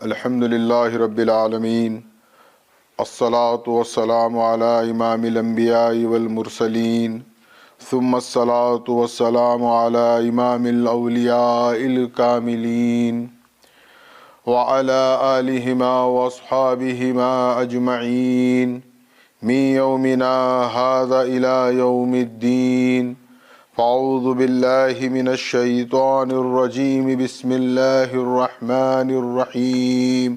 الحمدللہ رب العالمین الصلاة والسلام علی امام الانبیاء والمرسلین ثم الصلاة والسلام علی امام الاولیاء الکاملین وعلی آلہما واصحابہما اجمعین من یومنا ھذا الی یوم الدین فاعوذ باللہ من الشیطان الرجیم بسم اللہ الرحمن الرحیم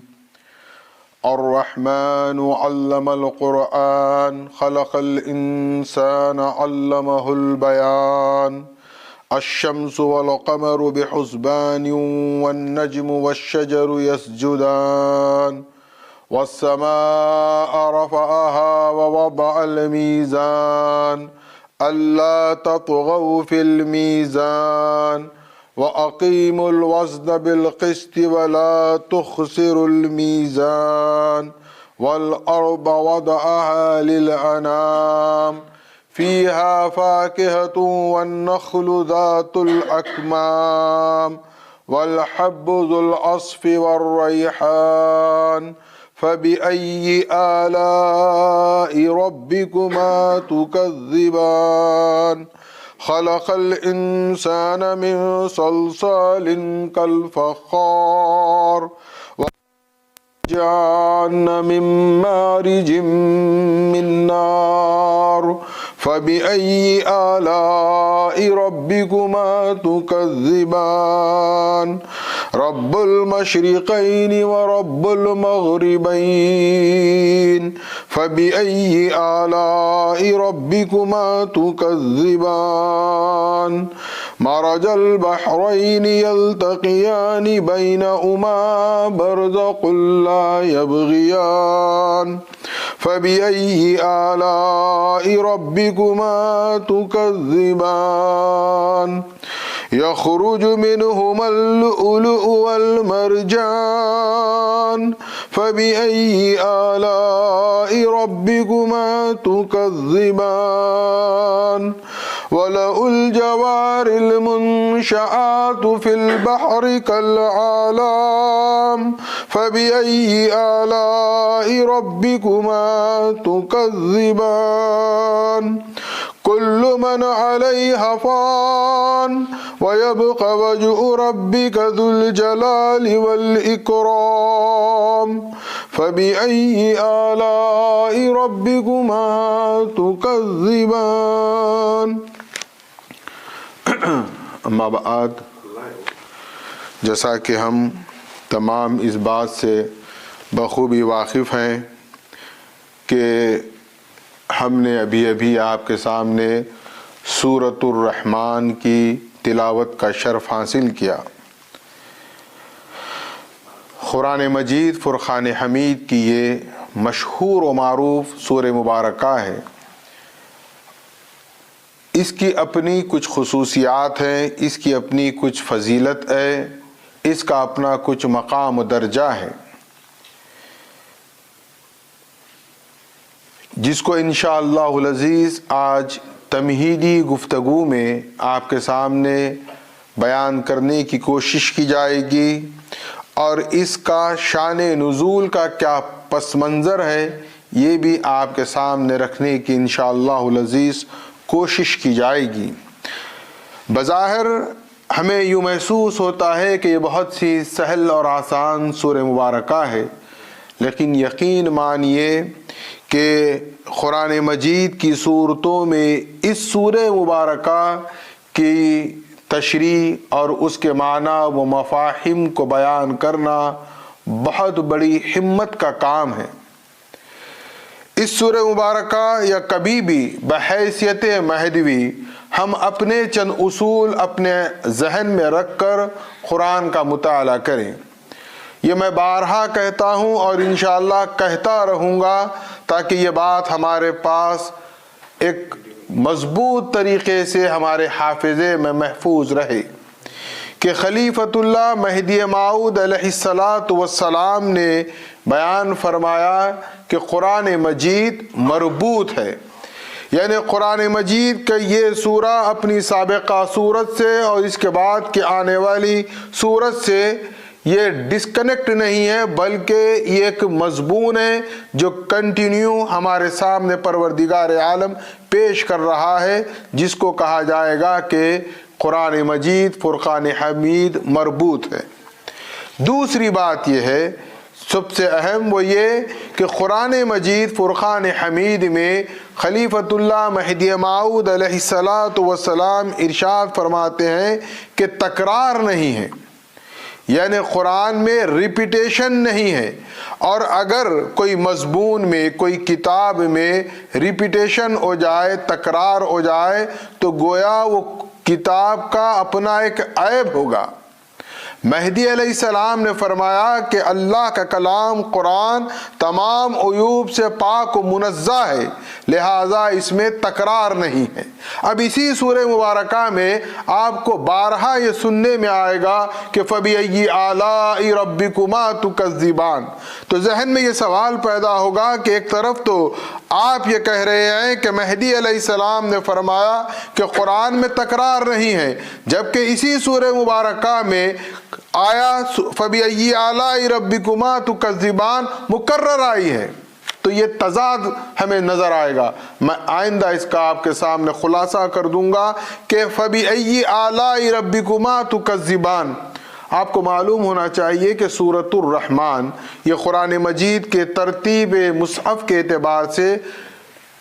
الرحمن علم القرآن خلق الانسان علمہ البیان الشمس والقمر بحسبان والنجم والشجر يسجدان والسماء رفعها ووضع الميزان ألا تطغوا في الميزان وأقيموا الوزن بالقسط ولا تخسروا الميزان والأرض وضعها للأنام فيها فاكهة والنخل ذات الأكمام والحب ذو العصف والريحان فبأي آلاء ربكما تكذبان خلق الإنسان من صلصال كالفخار وجعلنا من مارج من نار فبأي آلاء ربكما تكذبان رب المشرقين ورب المغربين فبأي آلاء ربكما تكذبان مرج البحرين يلتقيان بينهما برزق لا يبغيان فبأي آلاء ربكما تكذبان يخرج منهما اللؤلؤ والمرجان فبأي آلاء ربكما تكذبان وله الجوار المنشآت في البحر كالأعلام فبأي آلاء ربكما تكذبان كل من عليها فان ويبقى وجه ربك ذو الجلال والإكرام فبأي آلاء ربكما تكذبان اما بعد، جیسا کہ ہم تمام اس بات سے بخوبی واقف ہیں کہ ہم نے ابھی آپ کے سامنے سورۃ الرحمن کی تلاوت کا شرف حاصل کیا۔ قرآن مجید فرقان حمید کی یہ مشہور و معروف سورہ مبارکہ ہے۔ اس کی اپنی کچھ خصوصیات ہیں، اس کی اپنی کچھ فضیلت ہے، اس کا اپنا کچھ مقام و درجہ ہے، جس کو انشاءاللہ العزیز آج تمہیدی گفتگو میں آپ کے سامنے بیان کرنے کی کوشش کی جائے گی، اور اس کا شان نزول کا کیا پس منظر ہے یہ بھی آپ کے سامنے رکھنے کی انشاءاللہ العزیز کوشش کی جائے گی۔ بظاہر ہمیں یوں محسوس ہوتا ہے کہ یہ بہت سی سہل اور آسان سورہ مبارکہ ہے، لیکن یقین مانیے کہ قرآن مجید کی صورتوں میں اس سورہ مبارکہ کی تشریح اور اس کے معنی و مفاہیم کو بیان کرنا بہت بڑی ہمت کا کام ہے۔ اس سورہ مبارکہ یا کبھی بھی بحیثیت مہدوی ہم اپنے چند اصول اپنے ذہن میں رکھ کر قرآن کا مطالعہ کریں۔ یہ میں بارہا کہتا ہوں اور انشاءاللہ کہتا رہوں گا تاکہ یہ بات ہمارے پاس ایک مضبوط طریقے سے ہمارے حافظے میں محفوظ رہے کہ خلیفۃ اللہ مہدی موعود علیہ السلام نے بیان فرمایا کہ قرآن مجید مربوط ہے، یعنی قرآن مجید کا یہ سورہ اپنی سابقہ سورت سے اور اس کے بعد کے آنے والی سورت سے یہ ڈسکنیکٹ نہیں ہے، بلکہ یہ ایک مضمون ہے جو کنٹینیو ہمارے سامنے پروردگار عالم پیش کر رہا ہے، جس کو کہا جائے گا کہ قرآن مجید فرقان حمید مربوط ہے۔ دوسری بات یہ ہے سب سے اہم، وہ یہ کہ قرآن مجید فرقان حمید میں خلیفۃ اللہ مہدی موعود علیہ السلام ارشاد فرماتے ہیں کہ تکرار نہیں ہے، یعنی قرآن میں ریپیٹیشن نہیں ہے، اور اگر کوئی مضمون میں کوئی کتاب میں ریپیٹیشن ہو جائے، تکرار ہو جائے، تو گویا وہ کتاب کا اپنا ایک عیب ہوگا۔ مہدی علیہ السلام نے فرمایا کہ اللہ کا کلام قرآن تمام عیوب سے پاک و منزہ ہے، لہٰذا اس میں تکرار نہیں ہے۔ اب اسی سورہ مبارکہ میں آپ کو بارہا یہ سننے میں آئے گا کہ فَبِأَيِّ آلَاءِ رَبِّكُمَا تُكَذِّبَانِ، تو ذہن میں یہ سوال پیدا ہوگا کہ ایک طرف تو آپ یہ کہہ رہے ہیں کہ مہدی علیہ السلام نے فرمایا کہ قرآن میں تکرار نہیں ہے، جبکہ اسی سورہ مبارکہ میں آیا فَبِأَيِّ آلَاءِ رَبِّكُمَا تُكَذِّبَانِ مکرر آئی ہے، تو یہ تضاد ہمیں نظر آئے گا۔ میں آئندہ اس کا آپ کے سامنے خلاصہ کر دوں گا کہ فَبِأَيِّ آلَاءِ رَبِّكُمَا تُكَذِّبَانِ۔ آپ کو معلوم ہونا چاہیے کہ سورۃ الرحمن یہ قرآن مجید کے ترتیب مصحف کے اعتبار سے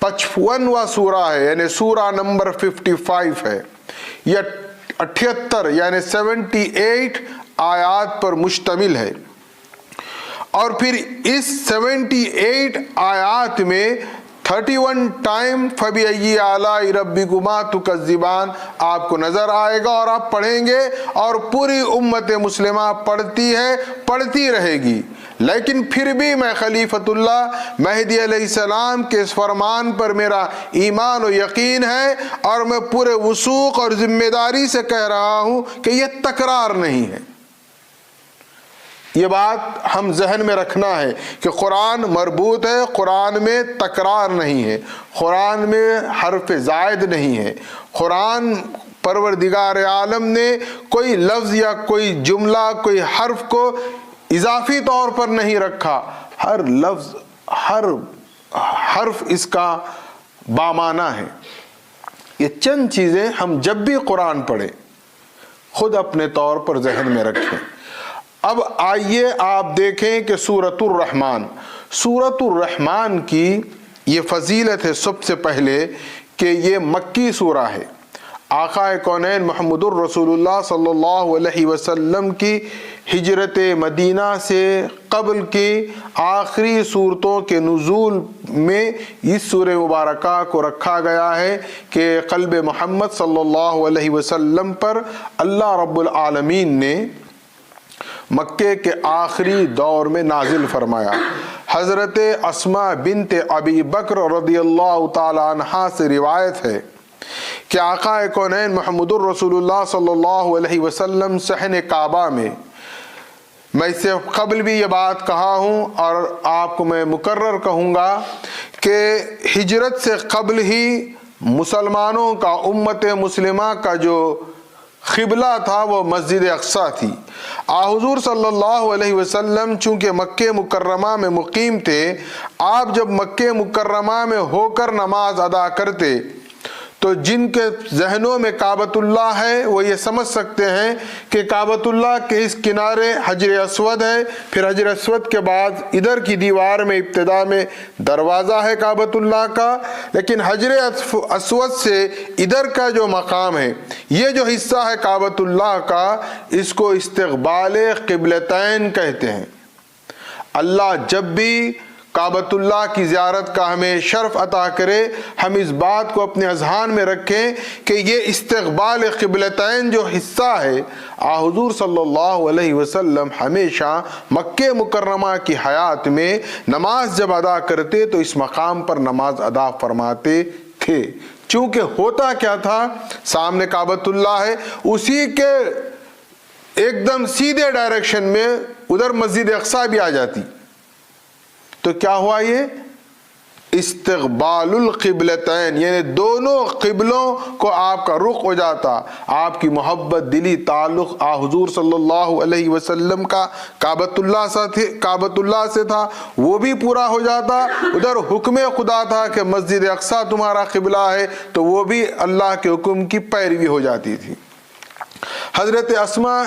55واں سورہ ہے، یعنی سورہ نمبر 55 ہے۔ یہ 78 یعنی 78 آیات پر مشتمل ہے، اور پھر اس 78 آیات میں 31 ٹائم فَبِأَيِّ آلَاءِ رَبِّكُمَا تُكَذِّبَانِ آپ کو نظر آئے گا، اور آپ پڑھیں گے، اور پوری امت مسلمہ پڑھتی ہے، پڑھتی رہے گی۔ لیکن پھر بھی میں خلیفۃ اللہ مہدی علیہ السلام کے اس فرمان پر میرا ایمان و یقین ہے، اور میں پورے وثوق اور ذمہ داری سے کہہ رہا ہوں کہ یہ تکرار نہیں ہے۔ یہ بات ہم ذہن میں رکھنا ہے کہ قرآن مربوط ہے، قرآن میں تکرار نہیں ہے، قرآن میں حرف زائد نہیں ہے، قرآن پروردگار عالم نے کوئی لفظ یا کوئی جملہ کوئی حرف کو اضافی طور پر نہیں رکھا، ہر لفظ ہر حرف اس کا بامعنی ہے۔ یہ چند چیزیں ہم جب بھی قرآن پڑھیں خود اپنے طور پر ذہن میں رکھیں۔ اب آئیے آپ دیکھیں کہ سورۃ الرحمن کی یہ فضیلت ہے سب سے پہلے کہ یہ مکی سورہ ہے۔ آقا کونین محمد الرسول اللہ صلی اللہ علیہ وسلم کی ہجرت مدینہ سے قبل کی آخری صورتوں کے نزول میں اس سورہ مبارکہ کو رکھا گیا ہے کہ قلب محمد صلی اللہ علیہ وسلم پر اللہ رب العالمین نے مکے کے آخری دور میں نازل فرمایا۔ حضرت اسماء بنت ابی بکر رضی اللہ تعالی عنہا سے روایت ہے کہ آقا کونین محمد الرسول اللہ صلی اللہ علیہ وسلم صحن کعبہ میں اس سے قبل بھی یہ بات کہا ہوں اور آپ کو میں مکرر کہوں گا کہ ہجرت سے قبل ہی مسلمانوں کا امت مسلمہ کا جو قبلہ تھا وہ مسجد اقصیٰ تھی۔ حضور صلی اللہ علیہ وسلم چونکہ مکہ مکرمہ میں مقیم تھے، آپ جب مکہ مکرمہ میں ہو کر نماز ادا کرتے تو جن کے ذہنوں میں کعبۃ اللہ ہے وہ یہ سمجھ سکتے ہیں کہ کعبۃ اللہ کے اس کنارے حجر اسود ہے، پھر حجر اسود کے بعد ادھر کی دیوار میں ابتدا میں دروازہ ہے کعبۃ اللہ کا، لیکن حجر اسود سے ادھر کا جو مقام ہے، یہ جو حصہ ہے کعبۃ اللہ کا، اس کو استقبال قبلتین کہتے ہیں۔ اللہ جب بھی کعبۃ اللہ کی زیارت کا ہمیں شرف عطا کرے، ہم اس بات کو اپنے اذہان میں رکھیں کہ یہ استقبال قبلتین جو حصہ ہے، حضور صلی اللہ علیہ وسلم ہمیشہ مکہ مکرمہ کی حیات میں نماز جب ادا کرتے تو اس مقام پر نماز ادا فرماتے تھے۔ چونکہ ہوتا کیا تھا، سامنے کعبۃ اللہ ہے، اسی کے ایک دم سیدھے ڈائریکشن میں ادھر مسجد اقصیٰ بھی آ جاتی، تو کیا ہوا، یہ استقبال القبلتین، یعنی دونوں قبلوں کو آپ کا رخ ہو جاتا. آپ کی محبت دلی تعلق حضور صلی اللہ علیہ وسلم کا کعبۃ اللہ سے تھا، وہ بھی پورا ہو جاتا. ادھر حکم خدا تھا کہ مسجد اقصیٰ تمہارا قبلہ ہے، تو وہ بھی اللہ کے حکم کی پیروی ہو جاتی تھی. حضرت اسماء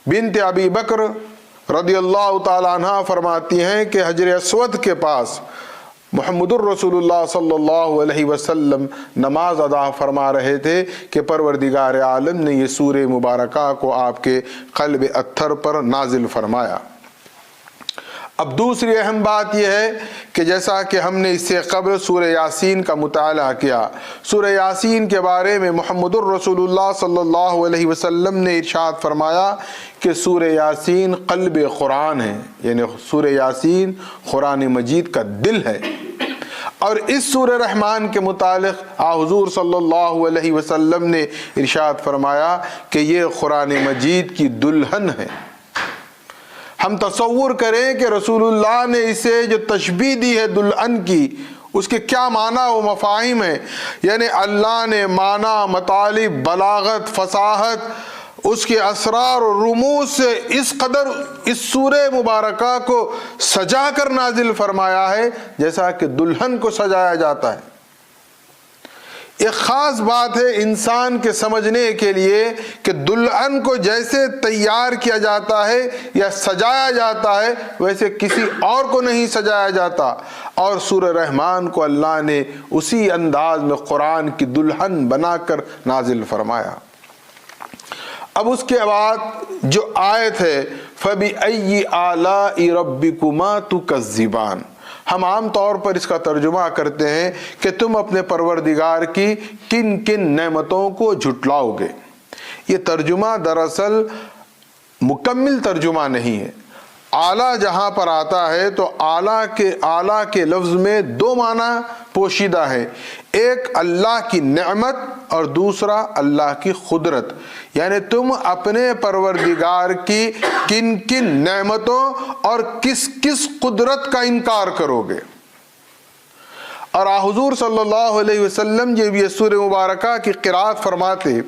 بنت ابی بکر رضی اللہ تعالیٰ عنہ فرماتی ہیں کہ حجر اسود کے پاس محمد الرسول اللہ صلی اللہ علیہ وسلم نماز ادا فرما رہے تھے کہ پروردگار عالم نے یہ سورہ مبارکہ کو آپ کے قلب اطہر پر نازل فرمایا. اب دوسری اہم بات یہ ہے کہ جیسا کہ ہم نے اس سے قبل سورہ یاسین کا مطالعہ کیا، سورہ یاسین کے بارے میں محمد الرسول اللہ صلی اللہ علیہ وسلم نے ارشاد فرمایا کہ سورہ یاسین قلب قرآن ہے، یعنی سورہ یاسین قرآن مجید کا دل ہے. اور اس سورہ رحمان کے متعلق حضور صلی اللہ علیہ وسلم نے ارشاد فرمایا کہ یہ قرآن مجید کی دلہن ہے. ہم تصور کریں کہ رسول اللہ نے اسے جو تشبیہ دی ہے دلہن کی، اس کے کیا معنی و مفاہیم ہیں. یعنی اللہ نے معنی، مطالب، بلاغت، فصاحت، اس کے اسرار و رموز سے اس قدر اس سورہ مبارکہ کو سجا کر نازل فرمایا ہے جیسا کہ دلہن کو سجایا جاتا ہے. ایک خاص بات ہے انسان کے سمجھنے کے لیے کہ دلہن کو جیسے تیار کیا جاتا ہے یا سجایا جاتا ہے ویسے کسی اور کو نہیں سجایا جاتا، اور سورہ رحمان کو اللہ نے اسی انداز میں قرآن کی دلہن بنا کر نازل فرمایا. اب اس کے بعد جو آیت ہے فَبِأَيِّ آلَاءِ رَبِّكُمَا تُكَذِّبَانِ، ہم عام طور پر اس کا ترجمہ کرتے ہیں کہ تم اپنے پروردگار کی کن کن نعمتوں کو جھٹلاؤ گے. یہ ترجمہ دراصل مکمل ترجمہ نہیں ہے. اعلیٰ جہاں پر آتا ہے تو اعلیٰ کے لفظ میں دو معنی پوشیدہ ہے، ایک اللہ کی نعمت اور دوسرا اللہ کی قدرت. یعنی تم اپنے پروردگار کی کن کن نعمتوں اور کس کس قدرت کا انکار کرو گے. اور حضور صلی اللہ علیہ وسلم جب یہ سورہ مبارکہ کی قرات فرماتے،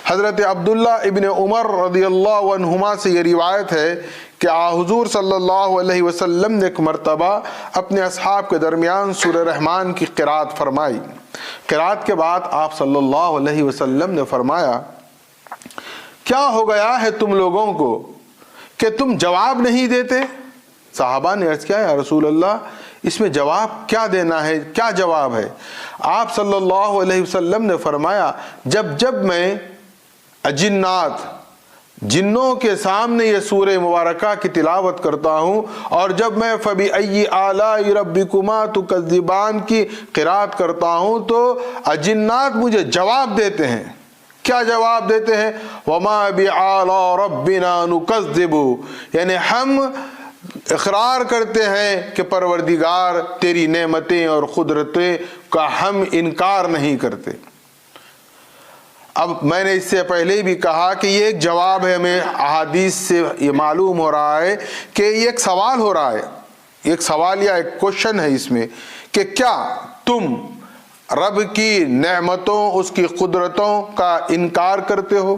حضرت عبداللہ ابن عمر رضی اللہ عنہما سے یہ روایت ہے کہ حضور صلی اللہ علیہ وسلم نے ایک مرتبہ اپنے اصحاب کے درمیان سورہ رحمان کی قرات فرمائی. قرات کے بعد آپ صلی اللہ علیہ وسلم نے فرمایا کیا ہو گیا ہے تم لوگوں کو کہ تم جواب نہیں دیتے؟ صحابہ نے عرض کیا یا رسول اللہ اس میں جواب کیا دینا ہے، کیا جواب ہے؟ آپ صلی اللہ علیہ وسلم نے فرمایا جب میں اجنات جنوں کے سامنے یہ سورہ مبارکہ کی تلاوت کرتا ہوں اور جب میں فَبِأَيِّ آلَاءِ رَبِّكُمَا تُكَذِّبَانِ کی قرات کرتا ہوں تو اجنات مجھے جواب دیتے ہیں. کیا جواب دیتے ہیں؟ وَمَا بِآلَاءِ رَبِّنَا نُكَذِّبُ، یعنی ہم اقرار کرتے ہیں کہ پروردگار تیری نعمتیں اور قدرتیں کا ہم انکار نہیں کرتے. اب میں نے اس سے پہلے بھی کہا کہ یہ ایک جواب ہے، ہمیں احادیث سے یہ معلوم ہو رہا ہے کہ یہ ایک سوال ہو رہا ہے، ایک سوال یا ایک کوشچن ہے اس میں کہ کیا تم رب کی نعمتوں، اس کی قدرتوں کا انکار کرتے ہو؟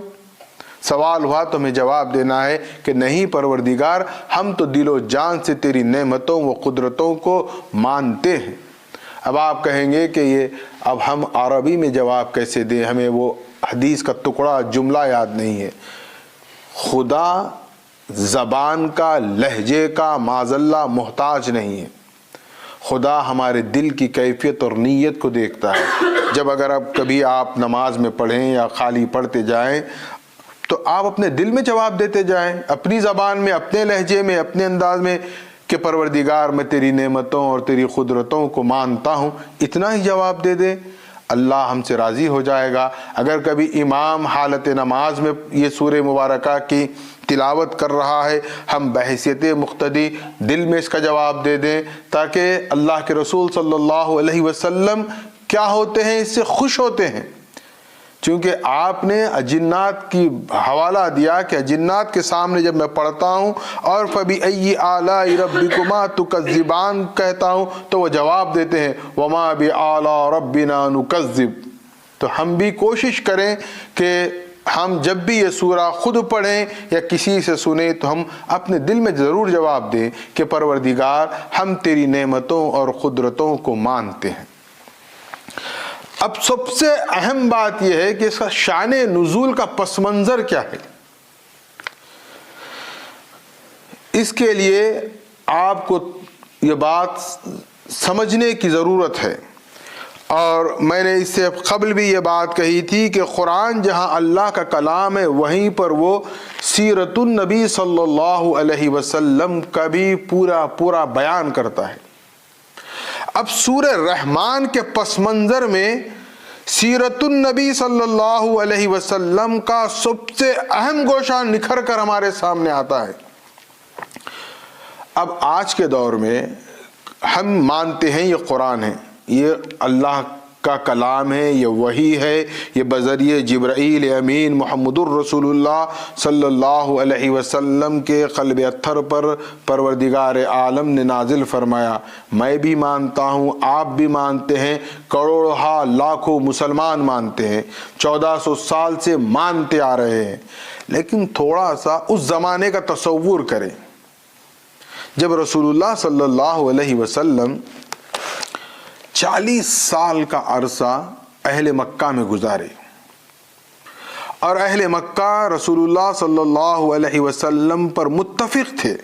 سوال ہوا تو ہمیں جواب دینا ہے کہ نہیں پروردگار، ہم تو دل و جان سے تیری نعمتوں و قدرتوں کو مانتے ہیں. اب آپ کہیں گے کہ یہ اب ہم عربی میں جواب کیسے دیں، ہمیں وہ حدیث کا ٹکڑا جملہ یاد نہیں ہے. خدا زبان کا، لہجے کا معاذ اللہ محتاج نہیں ہے. خدا ہمارے دل کی کیفیت اور نیت کو دیکھتا ہے. جب اگر اب کبھی آپ نماز میں پڑھیں یا خالی پڑھتے جائیں تو آپ اپنے دل میں جواب دیتے جائیں، اپنی زبان میں، اپنے لہجے میں، اپنے انداز میں کہ پروردگار میں تیری نعمتوں اور تیری قدرتوں کو مانتا ہوں، اتنا ہی جواب دے دے، اللہ ہم سے راضی ہو جائے گا. اگر کبھی امام حالت نماز میں یہ سورہ مبارکہ کی تلاوت کر رہا ہے، ہم بحیثیت مقتدی دل میں اس کا جواب دے دیں تاکہ اللہ کے رسول صلی اللہ علیہ وسلم کیا ہوتے ہیں، اس سے خوش ہوتے ہیں. چونکہ آپ نے اجنات کی حوالہ دیا کہ اجنات کے سامنے جب میں پڑھتا ہوں اور فَبِأَيِّ آلَاءِ رَبِّكُمَا تُكَذِّبَانِ کہتا ہوں تو وہ جواب دیتے ہیں وَمَا بِآلَاءِ رَبِّنَا نُكَذِّبُ. تو ہم بھی کوشش کریں کہ ہم جب بھی یہ سورہ خود پڑھیں یا کسی سے سنیں تو ہم اپنے دل میں ضرور جواب دیں کہ پروردگار ہم تیری نعمتوں اور قدرتوں کو مانتے ہیں. اب سب سے اہم بات یہ ہے کہ اس کا شان نزول کا پس منظر کیا ہے. اس کے لیے آپ کو یہ بات سمجھنے کی ضرورت ہے، اور میں نے اس سے قبل بھی یہ بات کہی تھی کہ قرآن جہاں اللہ کا کلام ہے وہیں پر وہ سیرت النبی صلی اللہ علیہ وسلم کا بھی پورا بیان کرتا ہے. اب سورہ رحمان کے پس منظر میں سیرت النبی صلی اللہ علیہ وسلم کا سب سے اہم گوشہ نکھر کر ہمارے سامنے آتا ہے. اب آج کے دور میں ہم مانتے ہیں یہ قرآن ہے، یہ اللہ کا کلام ہے، یہ وحی ہے، یہ بذریعہ جبرائیل امین محمد الرسول اللہ صلی اللہ علیہ وسلم کے قلب اطہر پر پروردگار عالم نے نازل فرمایا. میں بھی مانتا ہوں، آپ بھی مانتے ہیں، کروڑوں لاکھوں مسلمان مانتے ہیں، 1400 سال سے مانتے آ رہے ہیں. لیکن تھوڑا سا اس زمانے کا تصور کریں جب رسول اللہ صلی اللہ علیہ وسلم 40 سال کا عرصہ اہل مکہ میں گزارے، اور اہل مکہ رسول اللہ صلی اللہ علیہ وسلم پر متفق تھے.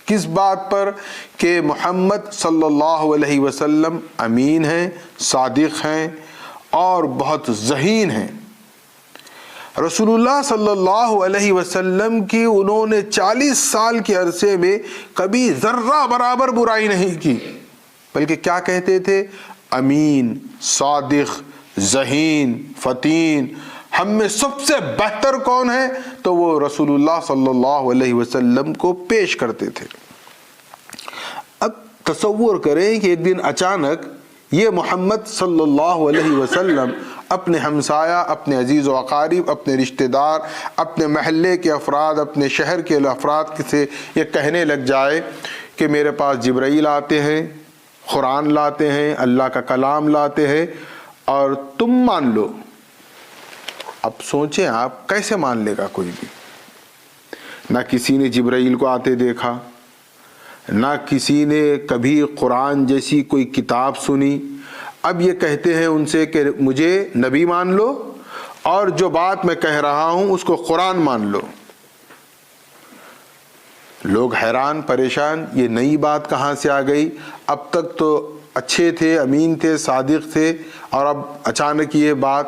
کس بات پر؟ کہ محمد صلی اللہ علیہ وسلم امین ہیں، صادق ہیں اور بہت ذہین ہیں. رسول اللہ صلی اللہ علیہ وسلم کی انہوں نے 40 سال کے عرصے میں کبھی ذرہ برابر برائی نہیں کی، بلکہ کیا کہتے تھے؟ امین، صادق، ذہین، فتین. ہم میں سب سے بہتر کون ہے؟ تو وہ رسول اللہ صلی اللہ علیہ وسلم کو پیش کرتے تھے. اب تصور کریں کہ ایک دن اچانک یہ محمد صلی اللہ علیہ وسلم اپنے ہمسایہ، اپنے عزیز و اقارب، اپنے رشتہ دار، اپنے محلے کے افراد، اپنے شہر کے افراد سے یہ کہنے لگ جائے کہ میرے پاس جبرائیل آتے ہیں، قرآن لاتے ہیں، اللہ کا کلام لاتے ہیں اور تم مان لو. اب سوچیں آپ کیسے مان لے گا کوئی بھی؟ نہ کسی نے جبرائیل کو آتے دیکھا، نہ کسی نے کبھی قرآن جیسی کوئی کتاب سنی. اب یہ کہتے ہیں ان سے کہ مجھے نبی مان لو اور جو بات میں کہہ رہا ہوں اس کو قرآن مان لو. لوگ حیران پریشان، یہ نئی بات کہاں سے آ گئی؟ اب تک تو اچھے تھے، امین تھے، صادق تھے، اور اب اچانک یہ بات.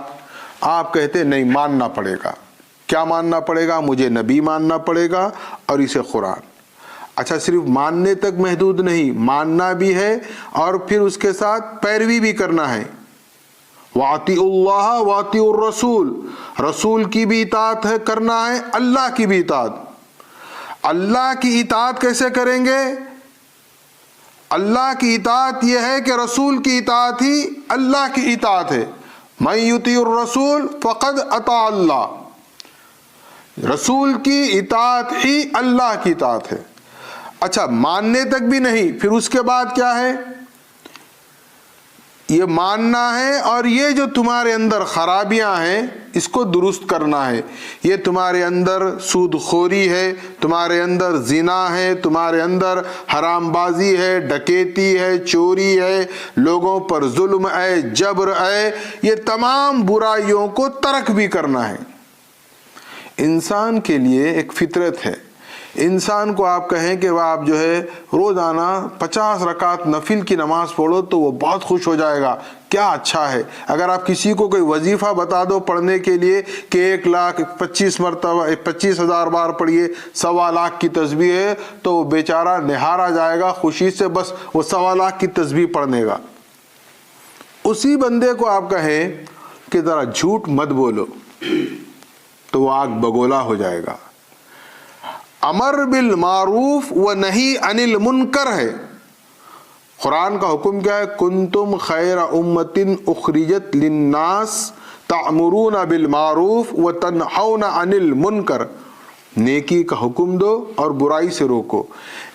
آپ کہتے نہیں، ماننا پڑے گا. کیا ماننا پڑے گا؟ مجھے نبی ماننا پڑے گا اور اسے قرآن. اچھا، صرف ماننے تک محدود نہیں، ماننا بھی ہے اور پھر اس کے ساتھ پیروی بھی کرنا ہے. وَأَطِيعُوا اللَّهَ وَأَطِيعُوا الرَّسُولَ، رسول کی بھی اطاعت ہے کرنا ہے، اللہ کی بھی اطاعت. اللہ کی اطاعت کیسے کریں گے؟ اللہ کی اطاعت یہ ہے کہ رسول کی اطاعت ہی اللہ کی اطاعت ہے. مَن يُطِيعِ الرَّسُولَ فَقَدْ أَطَاعَ اللَّهَ، رسول کی اطاعت ہی اللہ کی اطاعت ہے. اچھا، ماننے تک بھی نہیں، پھر اس کے بعد کیا ہے؟ یہ ماننا ہے اور یہ جو تمہارے اندر خرابیاں ہیں اس کو درست کرنا ہے. یہ تمہارے اندر سود خوری ہے، تمہارے اندر زنا ہے، تمہارے اندر حرام بازی ہے، ڈکیتی ہے، چوری ہے، لوگوں پر ظلم ہے، جبر ہے، یہ تمام برائیوں کو ترک بھی کرنا ہے. انسان کے لیے ایک فطرت ہے. انسان کو آپ کہیں کہ وہ آپ جو ہے روزانہ 50 رکعت نفل کی نماز پڑھو تو وہ بہت خوش ہو جائے گا، کیا اچھا ہے. اگر آپ کسی کو کوئی وظیفہ بتا دو پڑھنے کے لیے کہ 1,25,000 مرتبہ 25,000 بار پڑھیے، 1,25,000 کی تسبیح ہے، تو وہ بیچارہ نہارا جائے گا خوشی سے، بس وہ 1,25,000 کی تسبیح پڑھنے گا. اسی بندے کو آپ کہیں کہ ذرا جھوٹ مت بولو تو وہ آگ بگولا ہو جائے گا. امر بالمعروف و نہی عن المنکر ہے. قرآن کا حکم کیا ہے؟ کنتم خیر امت اخرجت للناس تعمرون بالمعروف وتنہون عن المنکر، نیکی کا حکم دو اور برائی سے روکو۔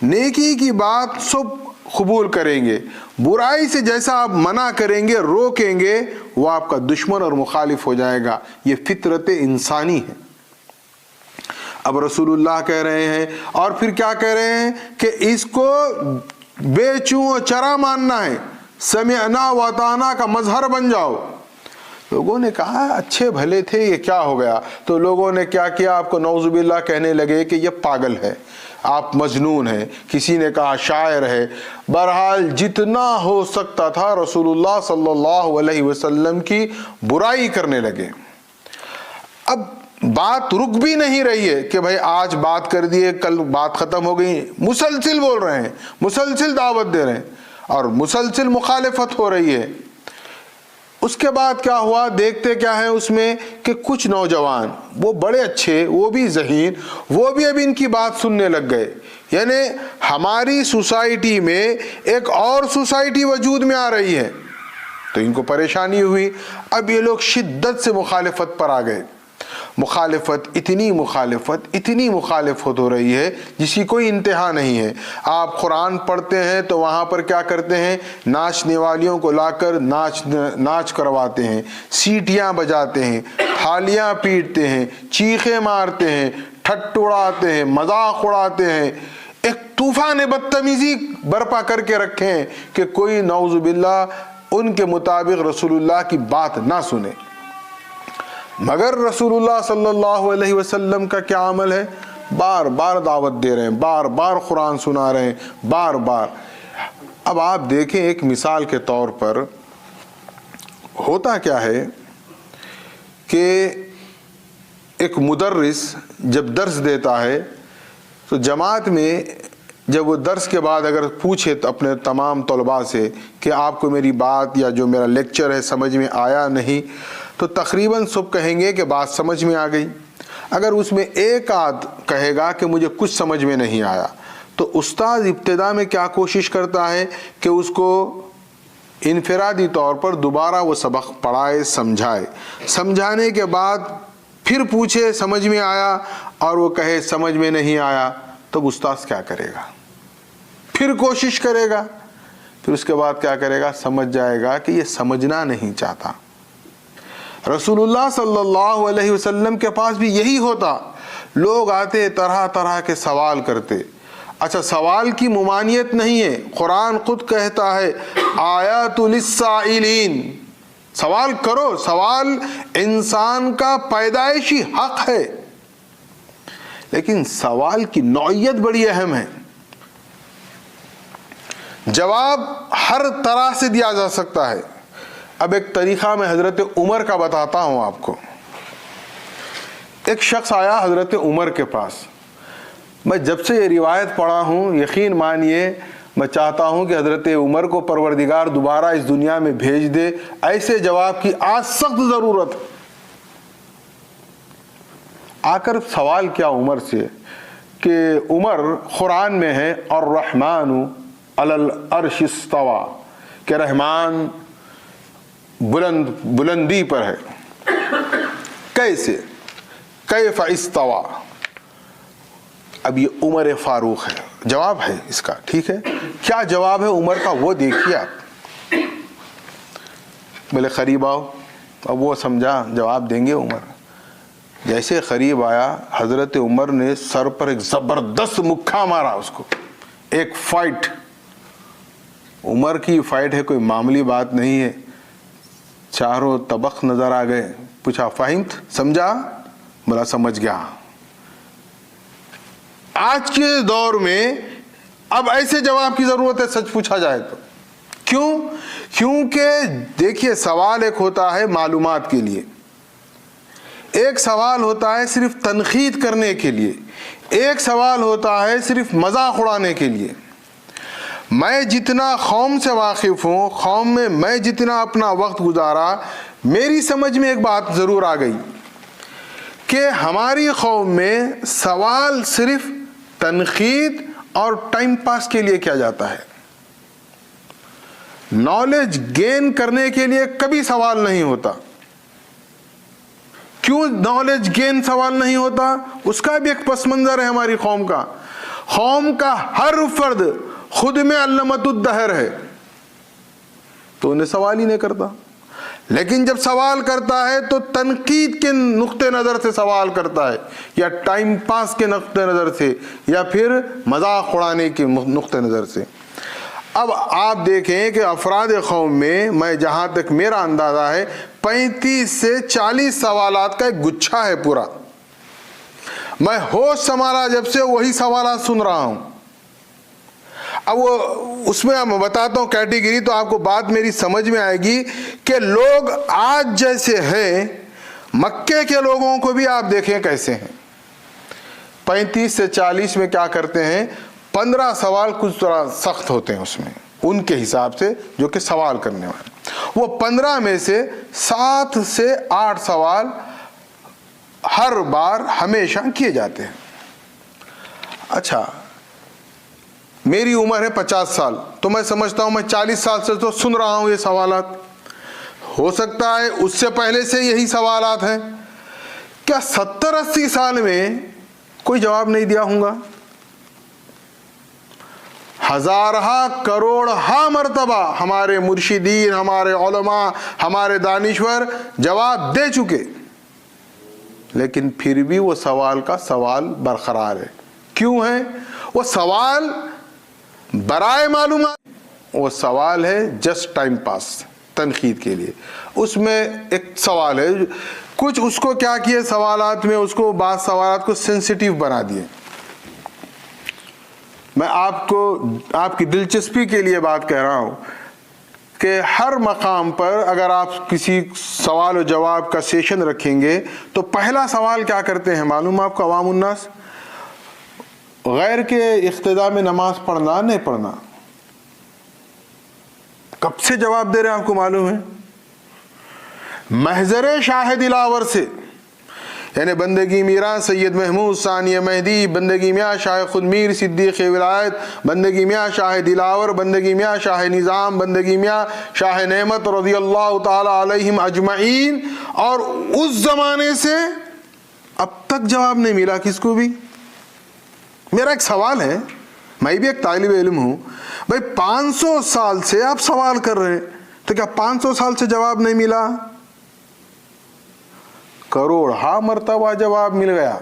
نیکی کی بات سب قبول کریں گے، برائی سے جیسا آپ منع کریں گے، روکیں گے، وہ آپ کا دشمن اور مخالف ہو جائے گا۔ یہ فطرت انسانی ہے۔ اب رسول اللہ کہہ رہے ہیں، اور پھر کیا کہہ رہے ہیں کہ اس کو بے چوں و چرا ماننا ہے، سمعنا و اطعنا کا مظہر بن جاؤ۔ لوگوں نے کہا اچھے بھلے تھے، یہ کیا ہو گیا؟ تو لوگوں نے کیا کیا؟ آپ کو نعوذ باللہ کہنے لگے کہ یہ پاگل ہے، آپ مجنون ہیں، کسی نے کہا شاعر ہے۔ بہرحال جتنا ہو سکتا تھا رسول اللہ صلی اللہ علیہ وسلم کی برائی کرنے لگے۔ اب بات رک بھی نہیں رہی ہے کہ بھائی آج بات کر دیے کل بات ختم ہو گئی، مسلسل بول رہے ہیں، مسلسل دعوت دے رہے ہیں اور مسلسل مخالفت ہو رہی ہے۔ اس کے بعد کیا ہوا؟ دیکھتے کیا ہے اس میں کہ کچھ نوجوان، وہ بڑے اچھے، وہ بھی ذہین، وہ بھی اب ان کی بات سننے لگ گئے۔ یعنی ہماری سوسائٹی میں ایک اور سوسائٹی وجود میں آ رہی ہے، تو ان کو پریشانی ہوئی۔ اب یہ لوگ شدت سے مخالفت پر آ گئے۔ مخالفت اتنی مخالفت ہو رہی ہے جس کی کوئی انتہا نہیں ہے۔ آپ قرآن پڑھتے ہیں تو وہاں پر کیا کرتے ہیں؟ ناچنے والیوں کو لا کر ناچ کرواتے ہیں، سیٹیاں بجاتے ہیں، تھالیاں پیٹتے ہیں، چیخیں مارتے ہیں، ٹھٹ اڑاتے ہیں، مذاق اڑاتے ہیں، ایک طوفان بدتمیزی برپا کر کے رکھے ہیں کہ کوئی نعوذ باللہ ان کے مطابق رسول اللہ کی بات نہ سنے۔ مگر رسول اللہ صلی اللہ علیہ وسلم کا کیا عمل ہے؟ بار بار دعوت دے رہے ہیں، بار بار قرآن سنا رہے ہیں، بار بار۔ اب آپ دیکھیں ایک مثال کے طور پر ہوتا کیا ہے کہ ایک مدرس جب درس دیتا ہے تو جماعت میں جب وہ درس کے بعد اگر پوچھے تو اپنے تمام طلباء سے کہ آپ کو میری بات یا جو میرا لیکچر ہے سمجھ میں آیا نہیں، تو تقریباً سب کہیں گے کہ بات سمجھ میں آ گئی۔ اگر اس میں ایک آدھ کہے گا کہ مجھے کچھ سمجھ میں نہیں آیا، تو استاد ابتدا میں کیا کوشش کرتا ہے کہ اس کو انفرادی طور پر دوبارہ وہ سبق پڑھائے، سمجھائے، سمجھانے کے بعد پھر پوچھے سمجھ میں آیا اور وہ کہے سمجھ میں نہیں آیا، تب استاد کیا کرے گا؟ پھر کوشش کرے گا، پھر اس کے بعد کیا کرے گا؟ سمجھ جائے گا کہ یہ سمجھنا نہیں چاہتا۔ رسول اللہ صلی اللہ علیہ وسلم کے پاس بھی یہی ہوتا، لوگ آتے طرح طرح کے سوال کرتے۔ اچھا سوال کی ممانعت نہیں ہے، قرآن خود کہتا ہے آیات للسائلین، سوال کرو، سوال انسان کا پیدائشی حق ہے، لیکن سوال کی نوعیت بڑی اہم ہے۔ جواب ہر طرح سے دیا جا سکتا ہے۔ اب ایک طریقہ میں حضرت عمر کا بتاتا ہوں آپ کو۔ ایک شخص آیا حضرت عمر کے پاس، میں جب سے یہ روایت پڑھا ہوں یقین مانیے میں چاہتا ہوں کہ حضرت عمر کو پروردگار دوبارہ اس دنیا میں بھیج دے، ایسے جواب کی آج سخت ضرورت۔ آ کر سوال کیا عمر سے کہ عمر قرآن میں ہے الرحمن علی العرش استوى، کہ رحمان بلندی پر ہے، کیسے؟ کیف استوى؟ اب یہ عمر فاروق ہے، جواب ہے اس کا، ٹھیک ہے؟ کیا جواب ہے عمر کا وہ دیکھیے آپ۔ بولے قریب آؤ، اب وہ سمجھا جواب دیں گے عمر۔ جیسے قریب آیا حضرت عمر نے سر پر ایک زبردست مکھا مارا اس کو، ایک فائٹ۔ عمر کی فائٹ ہے، کوئی معمولی بات نہیں ہے۔ چاروں طبق نظر آ گئے۔ پوچھا فہمت؟ سمجھا؟ بولا سمجھ گیا۔ آج کے دور میں اب ایسے جواب کی ضرورت ہے سچ پوچھا جائے تو۔ کیوں؟ کیونکہ دیکھیے سوال ایک ہوتا ہے معلومات کے لیے، ایک سوال ہوتا ہے صرف تنقید کرنے کے لیے، ایک سوال ہوتا ہے صرف مذاق اڑانے کے لیے۔ میں جتنا قوم سے واقف ہوں، قوم میں میں جتنا اپنا وقت گزارا، میری سمجھ میں ایک بات ضرور آ گئی کہ ہماری قوم میں سوال صرف تنقید اور ٹائم پاس کے لیے کیا جاتا ہے، نالج گین کرنے کے لیے کبھی سوال نہیں ہوتا۔ کیوں نالج گین سوال نہیں ہوتا؟ اس کا بھی ایک پس منظر ہے ہماری قوم کا. قوم کا ہر فرد خود میں علامت الدہر ہے تو انہیں سوال ہی نہیں کرتا. لیکن جب سوال کرتا ہے تو تنقید کے نقطہ نظر سے سوال کرتا ہے، یا ٹائم پاس کے نقطہ نظر سے، یا پھر مذاق اڑانے کے نقطہ نظر سے. اب آپ دیکھیں کہ افراد قوم میں جہاں تک میرا اندازہ ہے 35 سے 40 سوالات کا ایک گچھا ہے پورا. میں ہوش سنبھالا جب سے وہی سوالات سن رہا ہوں. اب وہ اس میں میں بتاتا ہوں کیٹیگری، تو آپ کو بات میری سمجھ میں آئے گی کہ لوگ آج جیسے ہیں مکے کے لوگوں کو بھی آپ دیکھیں کیسے ہیں. 35 سے 40 میں کیا کرتے ہیں، 15 سوال کچھ تھوڑا سخت ہوتے ہیں اس میں ان کے حساب سے جو کہ سوال کرنے والے. وہ 15 میں سے 7 سے 8 سوال ہر بار ہمیشہ کیے جاتے ہیں. اچھا میری عمر ہے 50 سال، تو میں سمجھتا ہوں میں 40 سال سے تو سن رہا ہوں یہ سوالات. ہو سکتا ہے اس سے پہلے سے یہی سوالات ہیں. کیا 70-80 سال میں کوئی جواب نہیں دیا ہوں گا؟ ہزارہا کروڑہا مرتبہ ہمارے مرشدین، ہمارے علماء، ہمارے دانشور جواب دے چکے، لیکن پھر بھی وہ سوال کا سوال برقرار ہے. کیوں ہے وہ سوال؟ برائے معلومات. وہ سوال ہے جسٹ ٹائم پاس، تنقید کے لیے. اس میں ایک سوال ہے، کچھ اس کو کیا کیے سوالات میں، اس کو بعض سوالات کو سینسیٹیو بنا دیے. میں آپ کو آپ کی دلچسپی کے لیے بات کہہ رہا ہوں کہ ہر مقام پر اگر آپ کسی سوال و جواب کا سیشن رکھیں گے تو پہلا سوال کیا کرتے ہیں معلوم آپ کو عوام الناس؟ غیر کے اقتداء میں نماز پڑھنا نہیں پڑھنا. کب سے جواب دے رہے ہیں آپ کو معلوم ہے؟ محضر شاہ دلاور سے، یعنی بندگی میرا سید محمود ثانی مہدی، بندگی میاں شاہ خود میر صدیق ولایت، بندگی میاں شاہ دلاور، بندگی میاں شاہ نظام، بندگی میاں شاہ نعمت رضی اللہ تعالی علیہم اجمعین. اور اس زمانے سے اب تک جواب نہیں ملا کس کو بھی. میرا ایک سوال ہے، میں بھی ایک طالب علم ہوں بھائی، 500 سال سے آپ سوال کر رہے ہیں تو کیا 500 سال سے جواب نہیں ملا؟ کروڑہا مرتبہ جواب مل گیا.